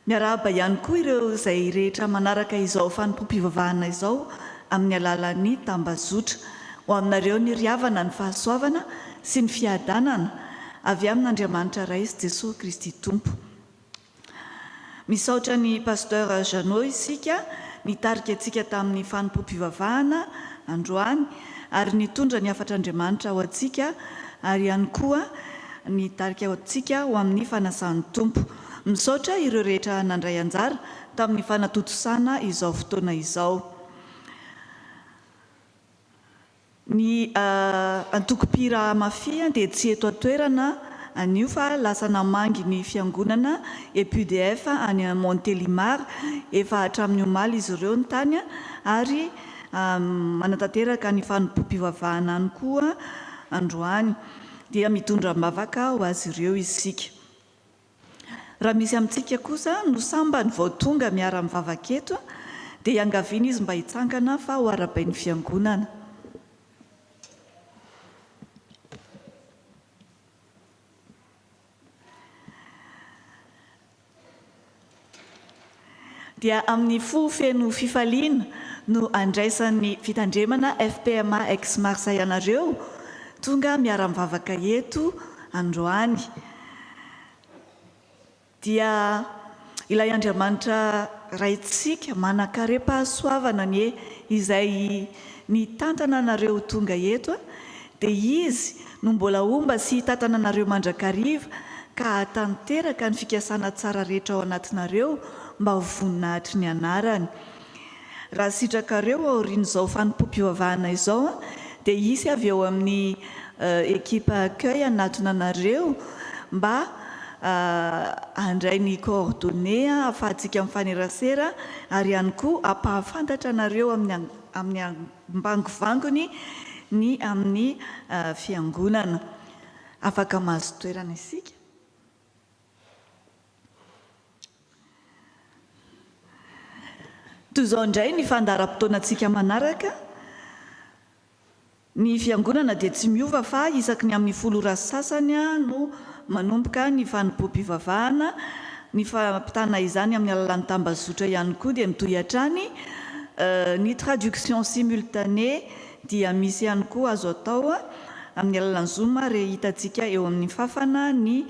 Miarahaba ihany koa ireo izay rehetra manaraka izao fanompom-pivavahana izao amin'ny alalan'ny tambazotra. Ho aminareo ny ry havana ny fahasoavana sy ny fiadanana avy amin'Andriamanitra Ray sy Jesosy Kristy Tompo. Misaotra ny pasteur Janot isika nitarika antsika tamin'ny fanompom-pivavahana androany ary nitondra ny afatr'Andriamanitra ho antsika ary ihany koa nitarika ho antsika ho amin'ny fanasan'ny Tompo. Misaotra ireo rehetra nandray anjara tamin'ny fanatotosana izao fotoana izao. Ny antoko-pira mafia dia tsy eto atoerana anio fa lasa namangy ny fiangonana EPUDF any Montélimar efa hatramin'ny omaly izy ireo ny tany ary manatanteraka ny fanompom-pivavahana any koa androany dia mitondra mbavaka ho azy ireo isika. Raha misy amintsika kosa no samba ny vao tonga miara mivavaka eto dia iangaviana izy mba hitsangana fa ho arabain'ny fiangonana. Dia amin'ny feno fifaliana no andraisan'ny fitandremana FPMA ex Marseille anareo tonga miara-mivavaka eto androany. Dia ilay Andriamanitra raitsika manakarepa-soavana ny izay nitantana anareo tonga eto dia izy no mbola omba sy tantana anareo mandrakariva ka tanteraka ny fikasana tsara rehetra ao anatinareo mba ho voninahitry ny anarany. Raha sitrakareo aorian'izao fanompom-pivavahana izao dia isy avy eo amin'ny ekipa accueil anatona anareo mba handray ny coordonnées ahafahantsika mifanerasera ary ihany koa ampahafantatra anareo amin'ny ambangovangony ny amin'ny fiangonana. Afaka mahazo toerana isika. Toy izao indray ny fandaharam-potoanantsika manaraka. Ny fiangonana dia tsy miova fa isaky ny amin'ny 10 ora sasany no manomboka ny fanompom-pivavahana. Ny fampitana izany amin'ny alalan'ny tambazotra ihany koa dia mitohy hatrany. Ny traduction simultanée dia misy ihany koa azo atao amin'ny alalan'ny Zoom rehefa hitantsika eo amin'ny fafana ny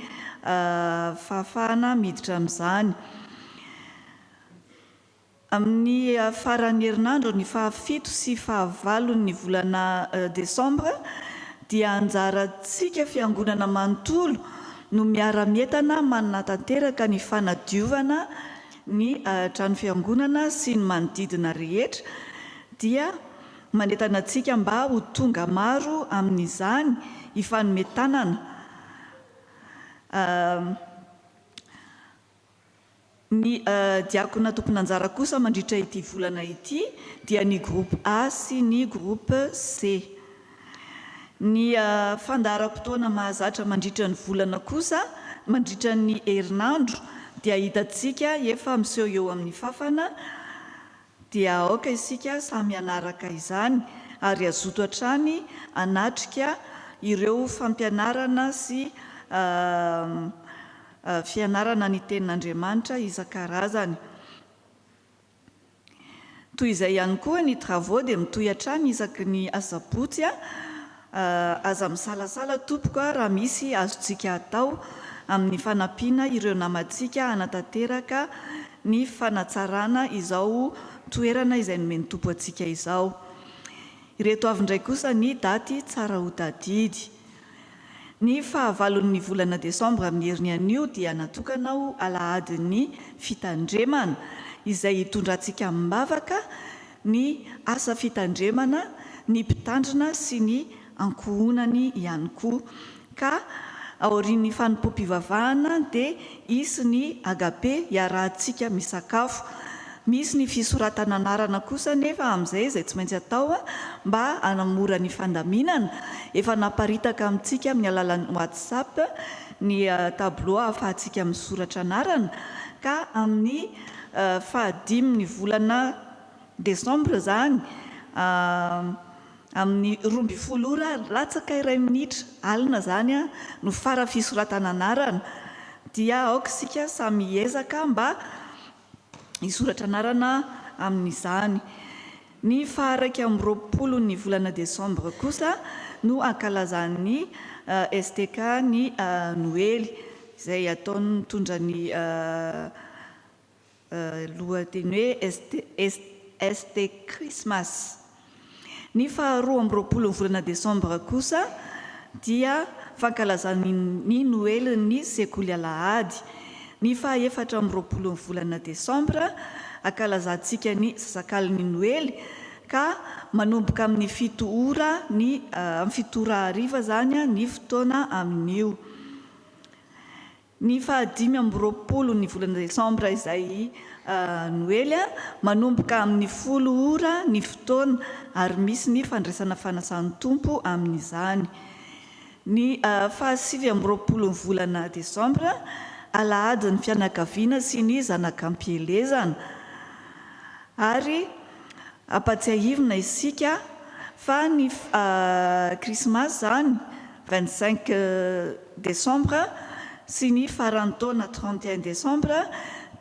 fafana miditra amin'izany. Amin'ny faran'ny herinandro ny 7 sy 9 ny volana desambra dia anjarantsika fiangonana manontolo no miara-mientana manatanteraka ny fanadiovana ny trano fiangonana sy ny manodidina rehetra dia manentana antsika mba ho tonga maro amin'izany ifanometanana. Ny diakona tompon'anjara kosa mandritra ity volana ity dia ny groupe A sy ny groupe C. Ny fandaharam-potoana mahazatra mandritra ny volana kosa mandritra ny herinandro dia hitantsika efa miseho eo amin'ny fafana dia aoka isika samy anaraka izany ary azoto hatrany anatrika ireo fampianarana sy fianarana ny tenin'Andriamanitra isan-karazany. Toy izay ihany koa ny travaux dia mitohy hatrany isaky ny asabotsy aza misalasala tompoko raha misy azontsika atao amin'ny fanampiana ireo namantsika hanatanteraka ny fanatsarana izao toerana izay nomeny tompo antsika izao. Ireto avy indray kosa ny daty tsara ho tadidy. Ny 9 volana desambra amin'ny herin'ny anio dia natokana ho alahadin'ny fitandremana izay hitondrantsika mivavaka ny asa fitandremana, ny mpitandrina sy ny ankohonany ihany koa. Ka aorian'ny fanompom-pivavahana dia isy ny agape iarahantsika misakafo. Misy ny fisoratana anarana kosa nefa amin'izay izay tsy maintsy atao mba hanamora ny fandaminana. Efa naparitaka amintsika amin'ny alalan'ny WhatsApp ny tableau ahafahantsika misoratra anarana ka amin'ny fahadimy ny volana desambra zany amin'ny 12 ora latsaka 1 minitra alina zany a no fara fisoratana anarana dia aoka sika samy ezaka mba hisoratra anarana amin'izany. Ny faharaiky amby 20 ny volana desambra kosa no ankalazan'ny STK ny Noely izay ataony mitondra ny lohateny hoe ST Christmas. Ny faharoa amby 20 ny volana desambra kosa dia fankalazan'ny Noely ny sekoly alahady. Ny fahaefatra amby 20 ny volana desambra ankalazantsika ny sasakalin'ny Noely ka manomboka amin'ny 7 ora ny amin'ny 7 ora hariva zany ny fotoana amin'io. Ny fahadimy amby 20 ny volana desambra izay Noely manomboka amin'ny 10 ora ny fotoana ary misy ny fandraisana fanasan'ny tompo amin'izany. Ny fahasivy amby 20 ny volana desambra alahady ny fianakaviana sy ny zanak'ampielezana ary ampatsiahivina isika fa ny Christmas zany 25 desambra sy ny farantaona 31 desambra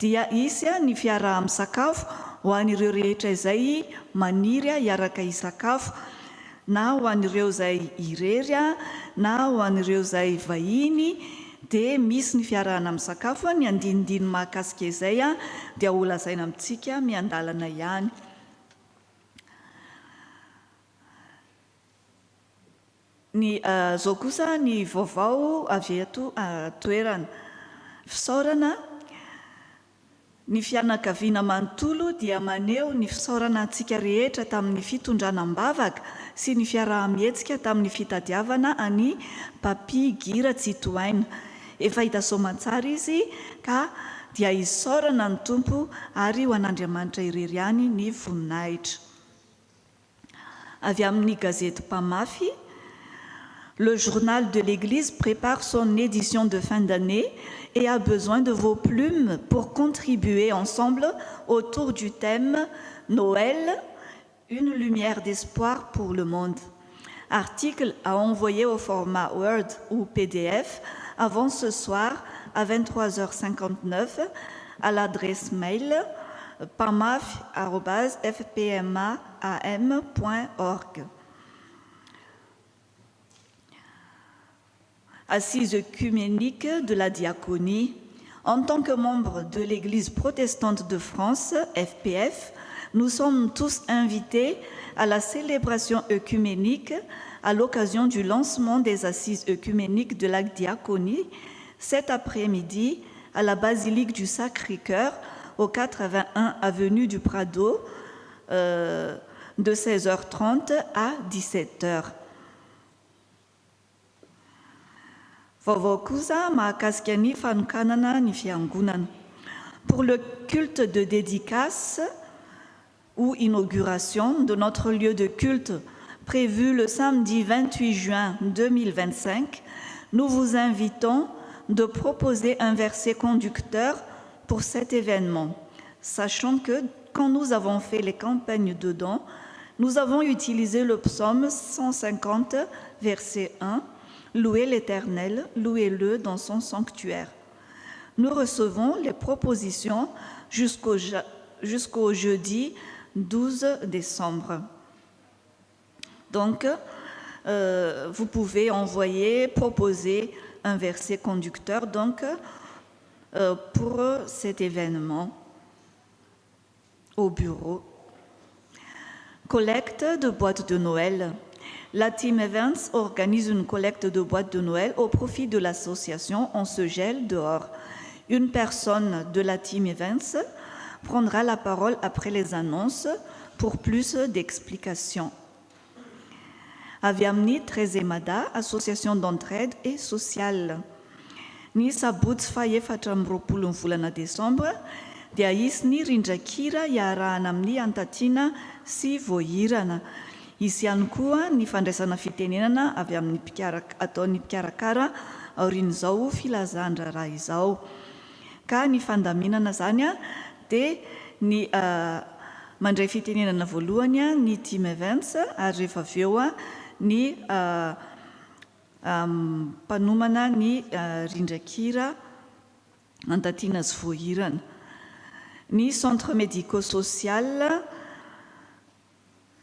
dia isy ny fiaraha-misakafo ho an'ireo rehetra izay maniry hiaraka hisakafo na ho an'ireo izay irery na ho an'ireo izay vahiny dia misy ny fiarahana misakafo ny andinindiny mahakasika izay dia ho lazaina amintsika miandalana ihany. Ny zao kosa ny vaovao avy eto toerana fisaorana. Ny fianakaviana manontolo dia maneho ny fisaorana antsika rehetra tamin'ny fitondranam-bavaka sy ny fiaraha-mihetsika tamin'ny fitadiavana any Papy Gira Tsitoaina. Efa hita soamantsara izy ka dia hisaorana ny tompo ary ho an'Andriamanitra irery ihany ny voninahitra. Avy amin'ny gazety Mpamafy, le journal de l'Église prépare son édition de fin d'année et a besoin de vos plumes pour contribuer ensemble autour du thème Noël, une lumière d'espoir pour le monde. Article à envoyer au format Word ou PDF avant ce soir à 23h59 à l'adresse mail pamaf@fpmaam.org. Assise œcuménique de la diaconie. En tant que membre de l'Église protestante de France, FPF, nous sommes tous invités à la célébration œcuménique à l'occasion du lancement des assises œcuméniques de la diaconie cet après-midi à la basilique du Sacré-Cœur au 81 avenue du Prado de 16h30 à 17h. Pour le culte de dédicace ou inauguration de notre lieu de culte prévu le samedi 28 juin 2025, nous vous invitons de proposer un verset conducteur pour cet événement, sachant que quand nous avons fait les campagnes de dons, nous avons utilisé le psaume 150, verset 1, « Louez l'Éternel, louez-le dans son sanctuaire ». Nous recevons les propositions jusqu'au jeudi 12 décembre. Donc, vous pouvez proposer un verset conducteur donc, pour cet événement au bureau. Collecte de boîtes de Noël. La Team Events organise une collecte de boîtes de Noël au profit de l'association On se gèle dehors. Une personne de la Team Events prendra la parole après les annonces pour plus d'explications. Aviamni Trezemada, association d'entraide et sociale. Ny sabotsy faha-efatra amby 20 volana desambra dia isy rindrakira iarahana amin'ny antatiana sy voahirana. Isy ihany koa ny fandraisana fitenenana avy amin'ny ataon'ny mpikarakara aorian'izao filazandra raha izao. Ka ny fandaminana zany dia ny mandray fitenenana voalohany ny Team Events ary rehefa avy eo ny mpanomana ny rindrakira Antatiana sy Voahirana. Ny centre médico-social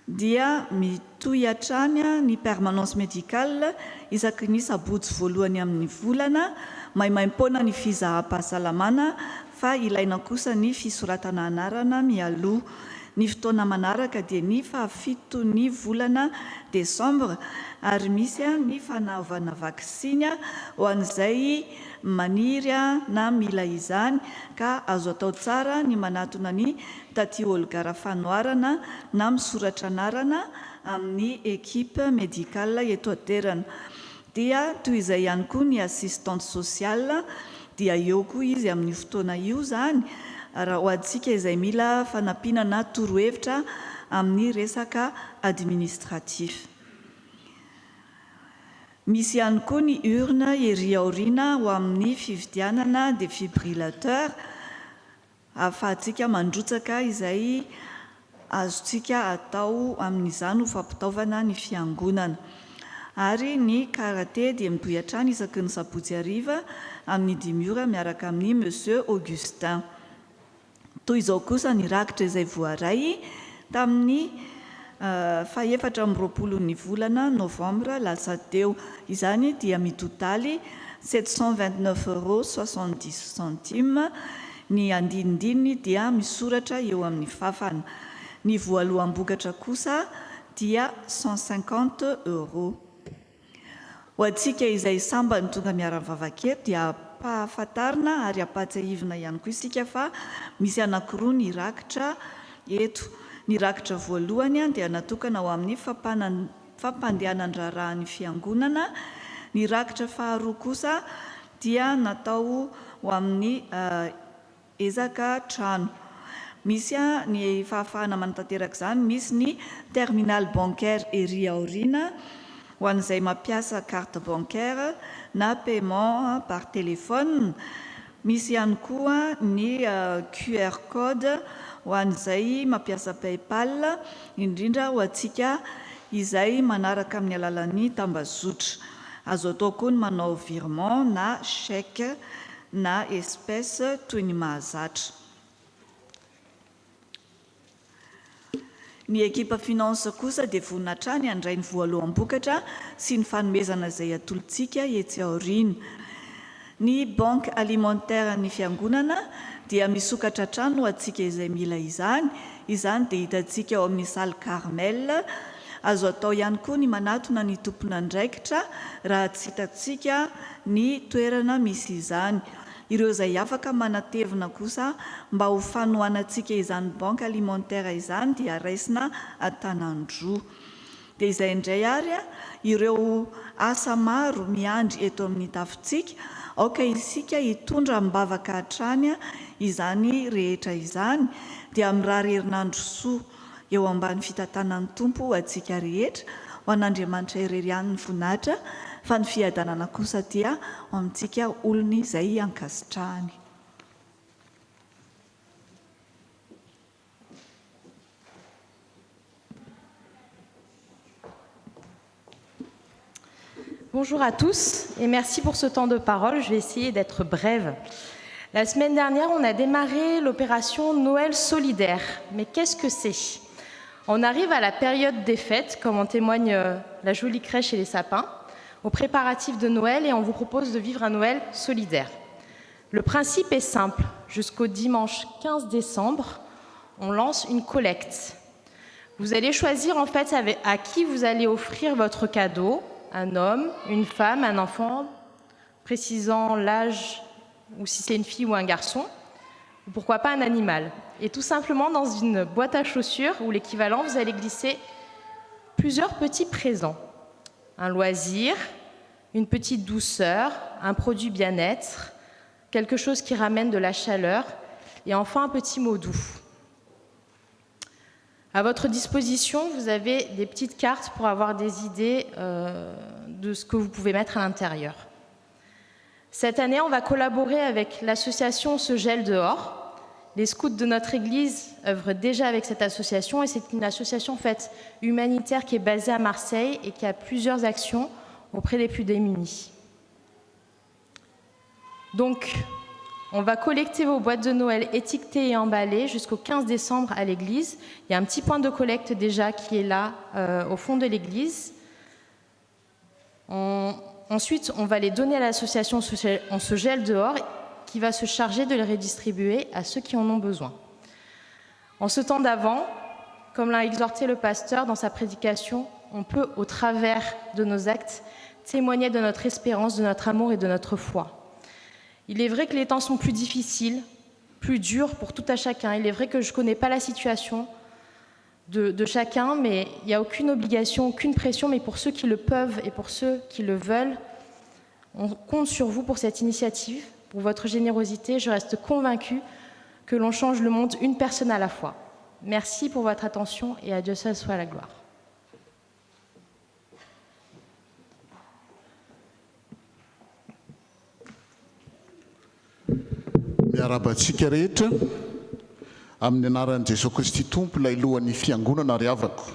dia mitohy hatrany ny permanence médicale isaky ny sabotsy voalohany amin'ny volana, maimaim-poana ny fizaham-pahasalamana fa ilaina kosa ny fisoratana anarana mialoha. Ny fotoana manaraka dia ny 7 volana Desambra ary misy ny fanaovana vaksiny ho an'izay maniry na mila izany ka azo atao tsara ny manatona ny taty olgara fanoharana na misoratra anarana amin'ny ekipe médicale eto an-toerana. Dia toy izay ihany koa ny assistante sociale dia eo koa izy amin'ny fotoana io zany raha ho antsika izay mila fanampinana torohevitra amin'ny resaka administratif. Misy ihany koa ny urne ery aoriana ho amin'ny fividianana défibrillateur ahafahantsika mandrotsaka izay azontsika atao amin'izany ho fampitaovana ny fiangonana. Ary ny karaté dia mitohy hatrany isaky ny sabotsy hariva amin'ny 5 ora miaraka amin'ny Monsieur Augustin. Toy izao kosa ny rakitra izay voaray tamin'ny 24 volana Novambra lasa teo. Izany dia mitotaly 729,70 €. Ny andinindininy dia misoratra eo amin'ny fafana. Ny voaloam-bokatra kosa dia 150 €. Ho antsika izay samba ny tonga miara-mivavaketo dia pahafantarina ary ampatsahivina ihany koa isika fa misy anankiroa ny rakitra eto. Ny rakitra voalohany dia natokana ho amin'ny fampandehanan-drarahan'ny fiangonana. Ny rakitra faharoa kosa dia natao ho amin'ny ezaka trano. Misy ny fahafahana manatanteraka izany, misy ny terminal bancaire ery aoriana ho an'izay mampiasa carte bancaire na paiement par téléphone. Misy ihany koa ny QR code ho an'izay mampiasa PayPal, indrindra ho antsika izay manaraka amin'ny alalan'ny tambazotra. Azo atao koa ny manao virement na chèque na espèce toy ny mahazatra. Ny ekipa finance kosa dia vonina hatrany handray ny voaloam-bokatra sy ny fanomezana izay atolotsika etsy aoriana. Ny banque alimentaire ny fiangonana dia misokatra hatrany ho antsika izay mila izany. Izany dia hitantsika ao amin'ny salle Carmel. Azo atao ihany koa ny manatona ny tompona andraikitra raha tsy hitantsika ny toerana misy izany. Ireo izay afaka manatevina kosa mba ho fanohanantsika izany banque alimentaire izany dia raisina Antanandroa. Dia izay indray ary ireo asa maro miandry eto amin'ny tafontsika, aoka isika hitondra mibavaka hatrany izany rehetra izany dia mirary herinandro soa eo ambany fitantanan'ny tompo ho antsika rehetra, ho an'Andriamanitra irery ihany ny voninahitra, fa ny fiadanana kosa dia ho amintsika olona izay ankasitrahany. Bonjour à tous et merci pour ce temps de parole. Je vais essayer d'être brève. La semaine dernière, on a démarré l'opération Noël solidaire. Mais qu'est-ce que c'est ? On arrive à la période des fêtes, comme en témoigne la jolie crèche et les sapins, aux préparatifs de Noël, et on vous propose de vivre un Noël solidaire. Le principe est simple. Jusqu'au dimanche 15 décembre, on lance une collecte. Vous allez choisir en fait à qui vous allez offrir votre cadeau, un homme, une femme, un enfant, précisant l'âge ou si c'est une fille ou un garçon, ou pourquoi pas un animal. Et tout simplement dans une boîte à chaussures ou l'équivalent, vous allez glisser plusieurs petits présents. Un loisir, une petite douceur, un produit bien-être, quelque chose qui ramène de la chaleur et enfin un petit mot doux. À votre disposition, vous avez des petites cartes pour avoir des idées de ce que vous pouvez mettre à l'intérieur. Cette année, on va collaborer avec l'association Se Gèle Dehors Les scouts de notre Église œuvrent déjà avec cette association et c'est une association en fait, humanitaire qui est basée à Marseille et qui a plusieurs actions auprès des plus démunis. Donc, on va collecter vos boîtes de Noël étiquetées et emballées jusqu'au 15 décembre à l'église. Il y a un petit point de collecte déjà qui est là au fond de l'église. Ensuite, on va les donner à l'association On se gèle dehors qui va se charger de les redistribuer à ceux qui en ont besoin. En ce temps d'Avent, comme l'a exhorté le pasteur dans sa prédication, on peut, au travers de nos actes, témoigner de notre espérance, de notre amour et de notre foi. Il est vrai que les temps sont plus difficiles, plus durs pour tout à chacun. Il est vrai que je ne connais pas la situation de chacun, mais il n'y a aucune obligation, aucune pression, mais pour ceux qui le peuvent et pour ceux qui le veulent, on compte sur vous pour cette initiative, pour votre générosité. Je reste convaincue que l'on change le monde une personne à la fois. Merci pour votre attention et à Dieu seul soit la gloire. Miarabantsika rehetra amin'ny anaran'i Jesosy Kristy Tompo ilay lohan'ny fiangonana riavako.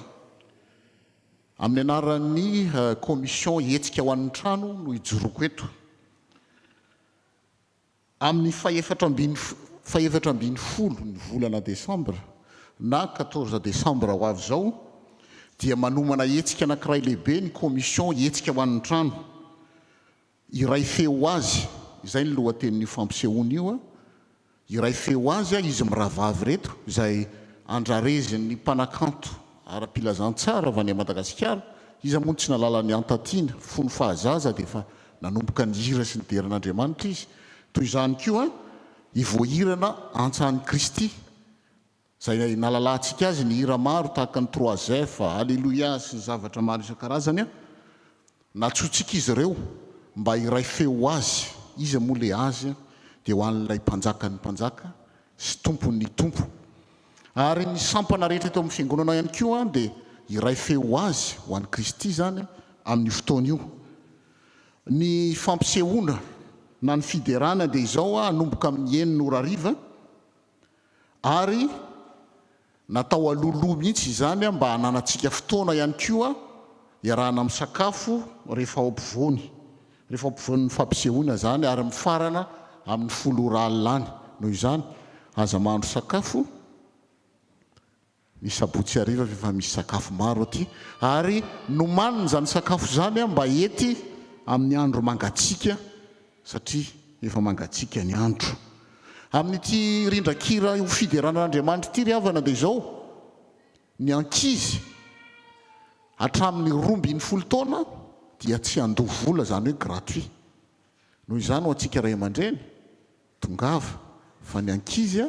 Amin'ny anaran'ny komision hetsika ho an'ny trano no ijoroako eto. Amin'ny faefatra ambin'ny folo ny volana Desambra na 14 Desambra ho avy zao dia manomana hetsika anankiray lehibe ny komision hetsika ho an'ny trano. Iray feo azy, izay ny lohatenin'io fampisehoana io iray feo azy izy miravavy reto izay andrarezin'ny mpanakanto ara-pilazantsara avy any Madagasikara. Izy moa tsy nalala ny antatiana fony fahazaza dia efa nanomboka ny hira sy ny derin'Andriamanitra izy. Toy izany koa ivoahirana antsahan'i Kristy izay nalalantsika azy ny hira maro tahaka ny 3F, Alléluia sy ny zavatra maro isan-karazany. Natsotsika izy ireo mba iray feo azy, izy moa le azy dia ho an'ilay mpanjakan'ny mpanjaka sy tompon'ny tompo. Ary ny sampana rehetra eto amin'ny fiangonana ihany koa dia iray feo azy ho an'i Kristy zany amin'ny fotoana io. Ny fampisehoana na ny fiderana dia izao hanomboka amin'ny 9 orariva ary natao aloloha mihitsy izany mba hananantsika fotoana ihany koa iarahana amin'ny sakafo rehefa ao ampovoany. Rehefa ao ampovoan'ny fampisehoana zany ary mifarana amin'ny 10 ora alina noho izany aza mahandro sakafo ny sabotsy hariva efa misy sakafo maro aty ary nomanina zany sakafo zany mba ety amin'ny andro mangatsika satria efa mangatsika ny andro. Amin'ity rindrakira io fideran'Andriamanitra ity ry havana dia izao ny ankizy hatramin'ny 12 taona dia tsy andoha vola zany hoe gratuit. Noho izany ho antsika ray aman-dreny tongava fa ny ankizy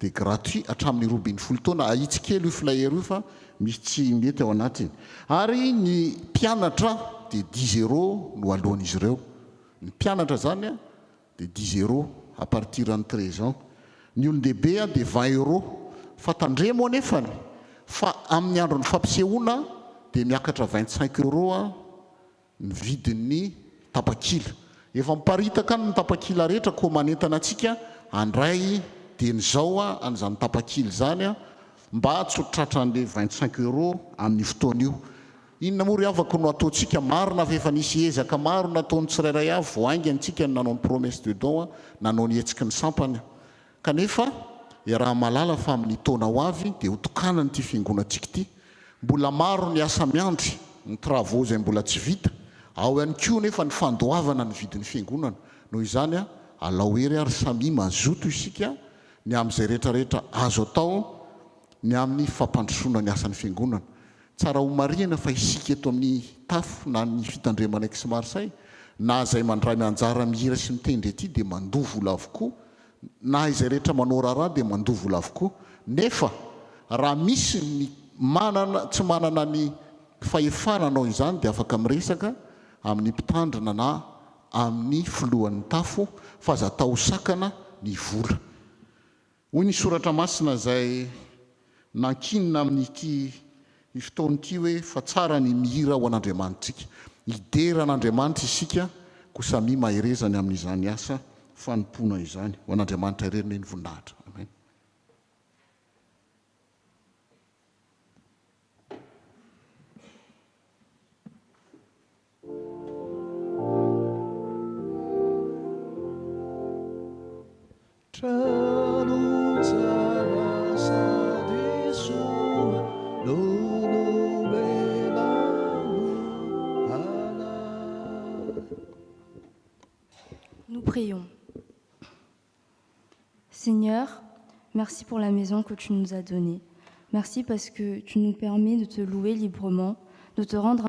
dia gratuit hatramin'ny 12 taona. Ahitsikely io filahery io fa misy tsy mety ao anatiny. Ary ny mpianatra dia 10 € no alohan'izy ireo. Ny mpianatra zany dia 10 € à partir de 13 ans. Ny olon-dehibe dia 20 € fa tandremo anefany fa amin'ny andron'ny fampisehoana dia miakatra 25 € ny vidin'ny tapakila. Efa miparitaka ny tapakila rehetra ko manentana antsika andray dia nyzao an'izany tapakila zany mba tsotratra an'le 25 € amin'ny fotoana io. Inona moa ry havako no ataontsika marina fa efa nisy ezaka maro nataony tsirairay avy voaingy antsika nanao ny promesse de don nanao ny hetsiky ny sampany kanefa raha malala fa amin'ny taona ho avy dia hotokana nyity fiangonantsika ity. Mbola maro ny asa miandry ny travaux izay mbola tsy vita ao ihany koa nefa ny fandoavana ny vidin'ny fiangonana. Noho izany alao hery ary samy mazoto isika ny amin'izay rehetrarehetra azo atao ny amin'ny fampandrosoana ny asan'ny fiangonana. Tsara ho marihana fa isika eto amin'ny tafo na ny fitandremana ex Marseille na izay mandray mianjara mihira sy mitendry ety dia mandoa vola avokoa na izay rehetra manao raharaha dia mandoa vola avokoa. Nefa raha misy ny manana tsy manana ny fahefananao izany dia afaka miresaka amin'ny mpitandrina na amin'ny filohan'ny tafo fa aza atao sakana ny vola. Hoy ny soratra masina izay nankinina amin'ity fotoan'ity hoe fa tsara ny mihira ho an'Andriamanitsika. Idera an'Andriamanitra isika ko samy maherezany amin'izany asa fanompoana izany ho an'Andriamanitra ireny ny voninahitra. Amen. trano tsara sady soa nomena ana. Nous prions. Seigneur, merci pour la maison que tu nous as donnée. Merci parce que tu nous permets de te louer librement, de te rendre.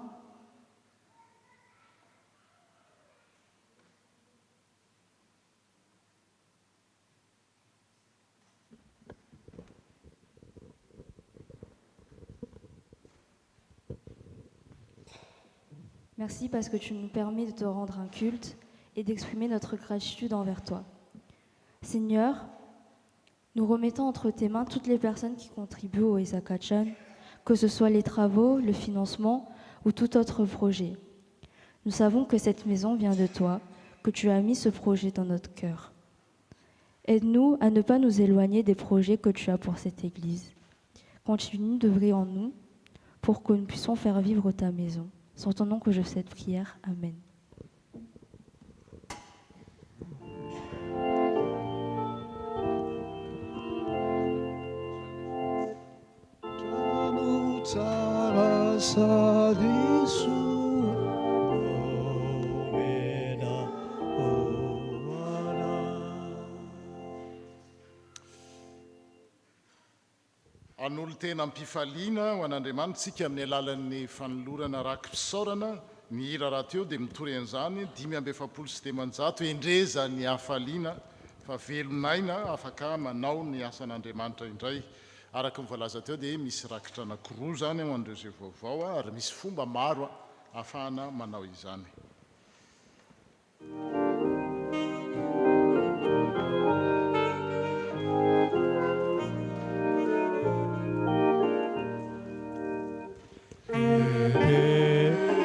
Merci parce que tu nous permets de te rendre un culte et d'exprimer notre gratitude envers toi. Seigneur, nous remettons entre tes mains toutes les personnes qui contribuent au Esakachan, que ce soit les travaux, le financement ou tout autre projet. Nous savons que cette maison vient de toi, que tu as mis ce projet dans notre cœur. Aide-nous à ne pas nous éloigner des projets que tu as pour cette Église. Continue d'œuvrer en nous pour que nous puissions faire vivre ta maison. C'est en ton nom que je fais cette prière. Amen. Tsara sady soa nomena ana. An'olo tena ampifaliana ho an'Andriamanitra tsika amin'ny alalan'ny fanolorana rakim-pisaorana ny hira raha teo dia mitory an'izany 5:7 endreza ny hafaliana fa velonaina afaka manao ny asan'Andriamanitra indray. Araka ny voalaza teo dia misy rakitra anankiroa zany ho an'ireo izay vaovao ary misy fomba maro ahafahana manao izany.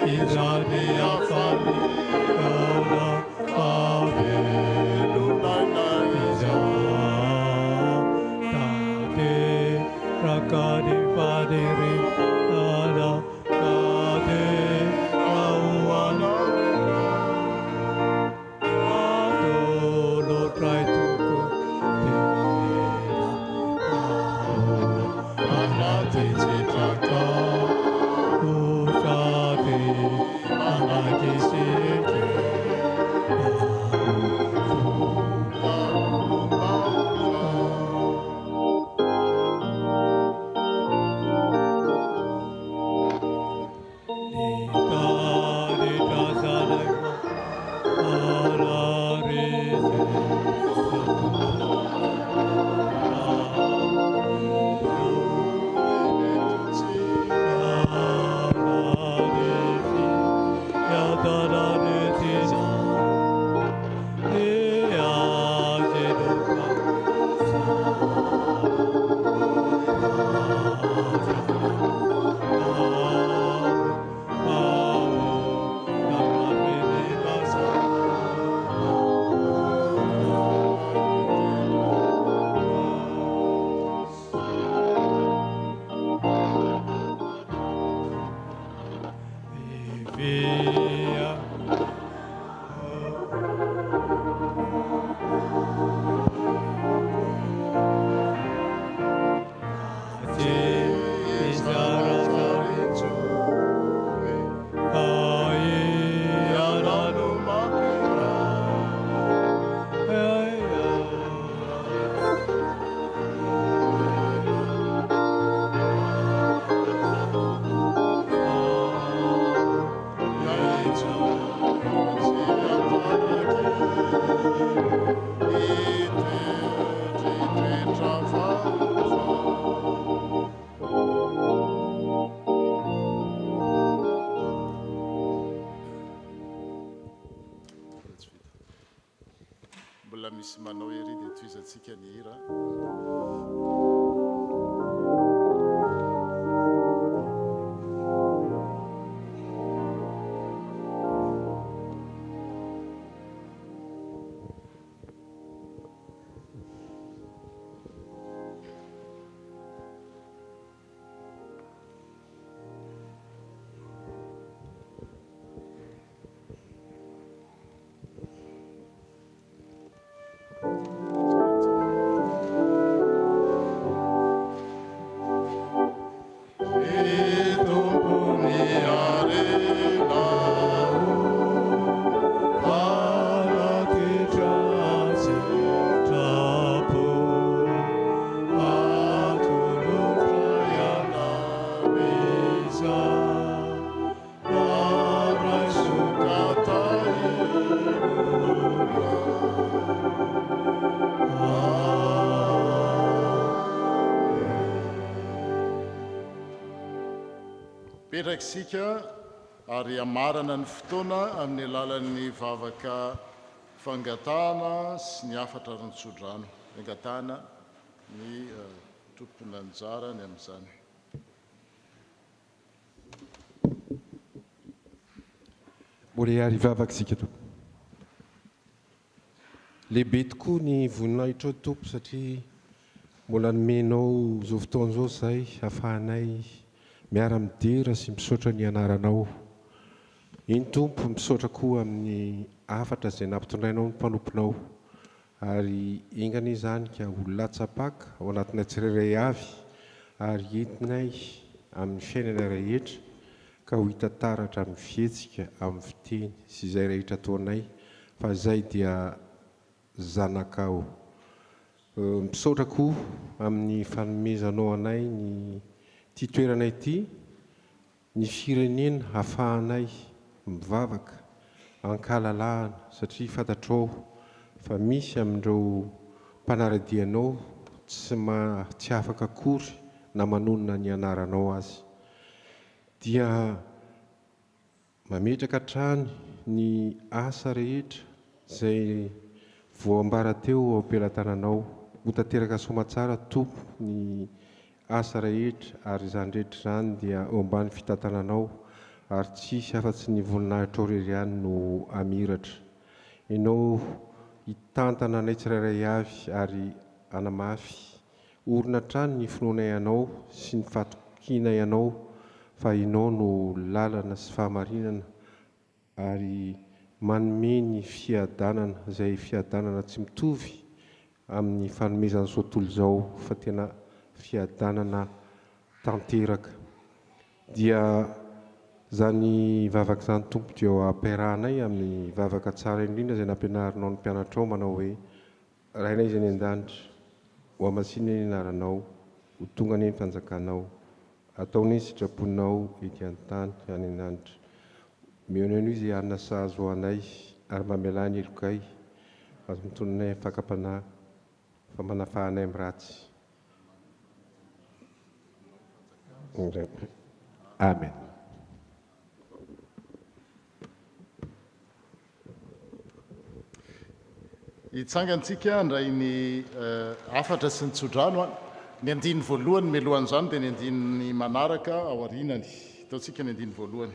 Izani afaliana avelulaina tate rakadi padiri ada kade awana adolo try to anati citaka usati anaki sike Mbola misy manao ery dia toizatsika ny hira. Mipetraka isika ary amarana ny fotoana amin'ny alalan'ny vavaka fangatana sy ny afatra rantsodrano. Fangatana ny tompona anjarany amin'izany. Mbola ary vavaka isika tompo. Lehibe tokoa ny voninahitra tompo satria mbola nomenao izao fotoana izao izay ahafahanay miara-midera sy misaotra ny anaranao. Iny tompo misaotra koa amin'ny afatra izay nampitondrainao ny mpanomponao ary ingana izany ka ho latsapaka ao anatinay tsirairay avy ary entinay amin'ny fiainana rehetra ka ho hita taratra amin'ny fihetsika amin'ny fiteny sy izay rehetra ataonay fa izay dia zanakao. Misaotra koa amin'ny fanomezanao anay ny ty toeranay ity, ny firenena hahafahanay mivavaka ankalalahana satria fantatrao fa misy amin'ireo mpanaradianao tsy afaka akory na manonona ny anaranao azy. Dia mametraka hatrany ny asa rehetra izay voambara teo ao am-pelantananao. Ho tanteraka soamantsara tompo ny asa rehetra ary izany rehetra izany dia ao ambany fitantananao ary tsisy afa-tsy ny voninahitra reriany no amiratra. Ianao hitantana anay tsirairay avy ary anamafy orina trany ny finoanay anao sy ny fatokiana ianao fa ianao no lalana sy fahamarinana ary manome ny fiadanana izay fiadanana tsy mitovy amin'ny fanomezana izao tontolo izao fa tena fiadanana tanteraka. Dia zany vavaka izany tompo dia ampiarahanay amin'ny vavaka tsara indrindra izay nampianarinao ny mpianatrao manao hoe rainay izay ny an-danitra ho amasinina ny anaranao ho tonga ny fanjakanao ataony sitraponao ety an-tany any an-danitra. Meona anio izay anina sahazo anay ary mamelany elokay azo mitondranay fakapanahy fa manafahanay amin'ny ratsy. Amen. Hitsangantsika ndray ny afatra sy ny tsodrano. Ny andiny voalohany melohan'izany dia ny andiny manaraka ao aorianany. Ataontsika ny andiny voalohany.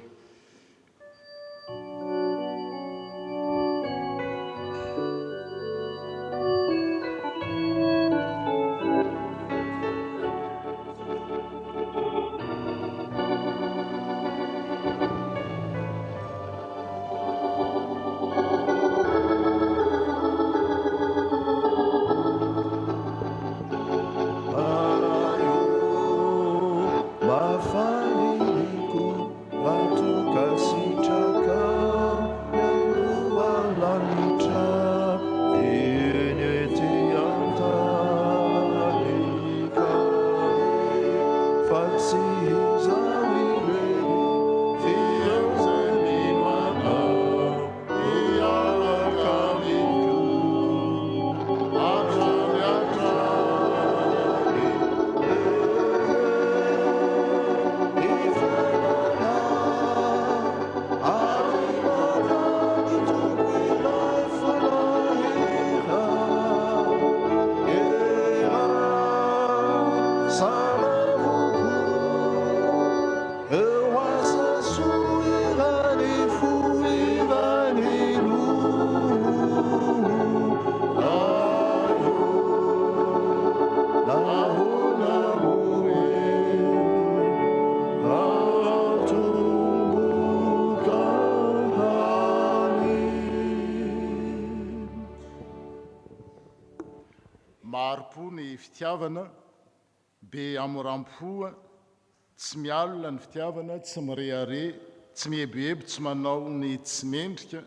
Maro-po ny fitiavana, be amoram-poa, tsy mialina ny fitiavana, tsy mirehare, tsy mihebohebo, tsy manao ny tsy mendrika,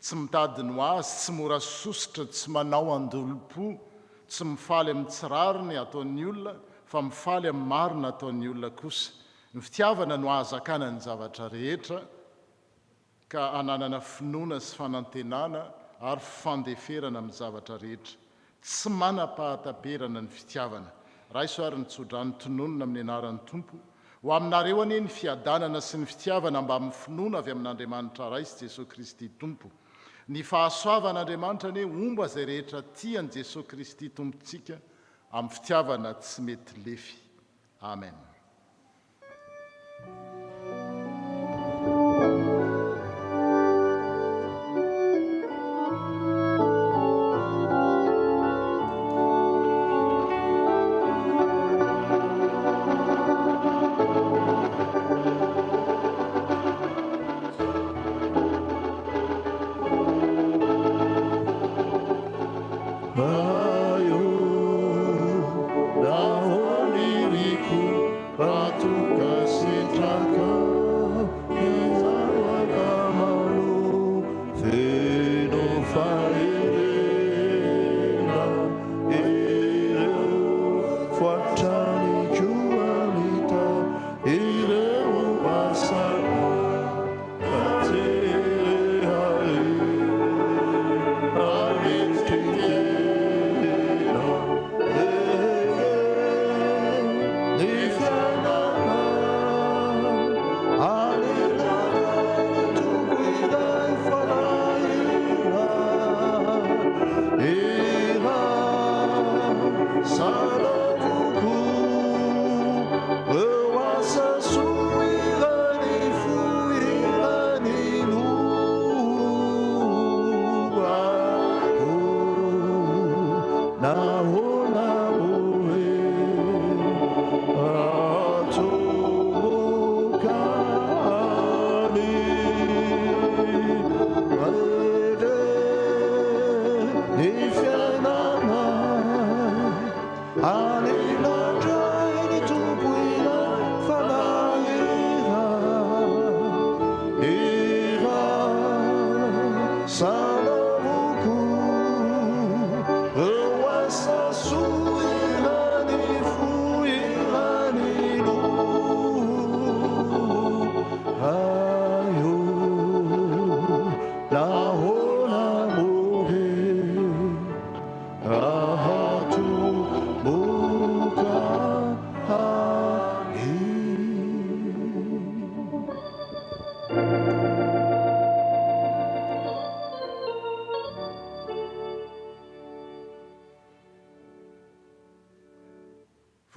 tsy mitady ny ho azy, tsy mora sositra, tsy manao andolo-po, tsy mifaly amin'ny tsirariny ataon'ny olona, fa mifaly amin'ny marina ataon'ny olona kosa. Ny fitiavana no ahazakana ny zavatra rehetra, ka ananana finoana sy fanantenana ary fandeferana amin'ny zavatra rehetra. Tsy manam-pahataperana ny fitiavana. Raha isoary ny tsodrano tononona amin'ny anaran'ny tompo, ho aminareo anie ny fiadanana sy ny fitiavana mba amin'ny finoana avy amin'Andriamanitra ray sy Jesosy Kristy Tompo. Ny fahasoavan'Andriamanitra anie omba izay rehetra tian'i Jesosy Kristy Tompontsika amin'ny fitiavana tsy mety lefy. Amen.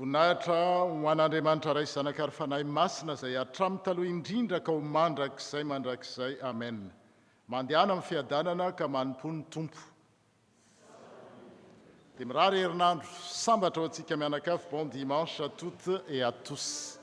Voninahitra ho an'Andriamanitra ray zanakary fanahy masina izay hatramin'ny taloha indrindra ka ho mandrakizay. Amen. Mandehana amin'ny fiadanana ka manompo ny Tompo. Dia mirary herinandro sambatra ho antsika mianakavy. Bon dimanche à toutes et à tous.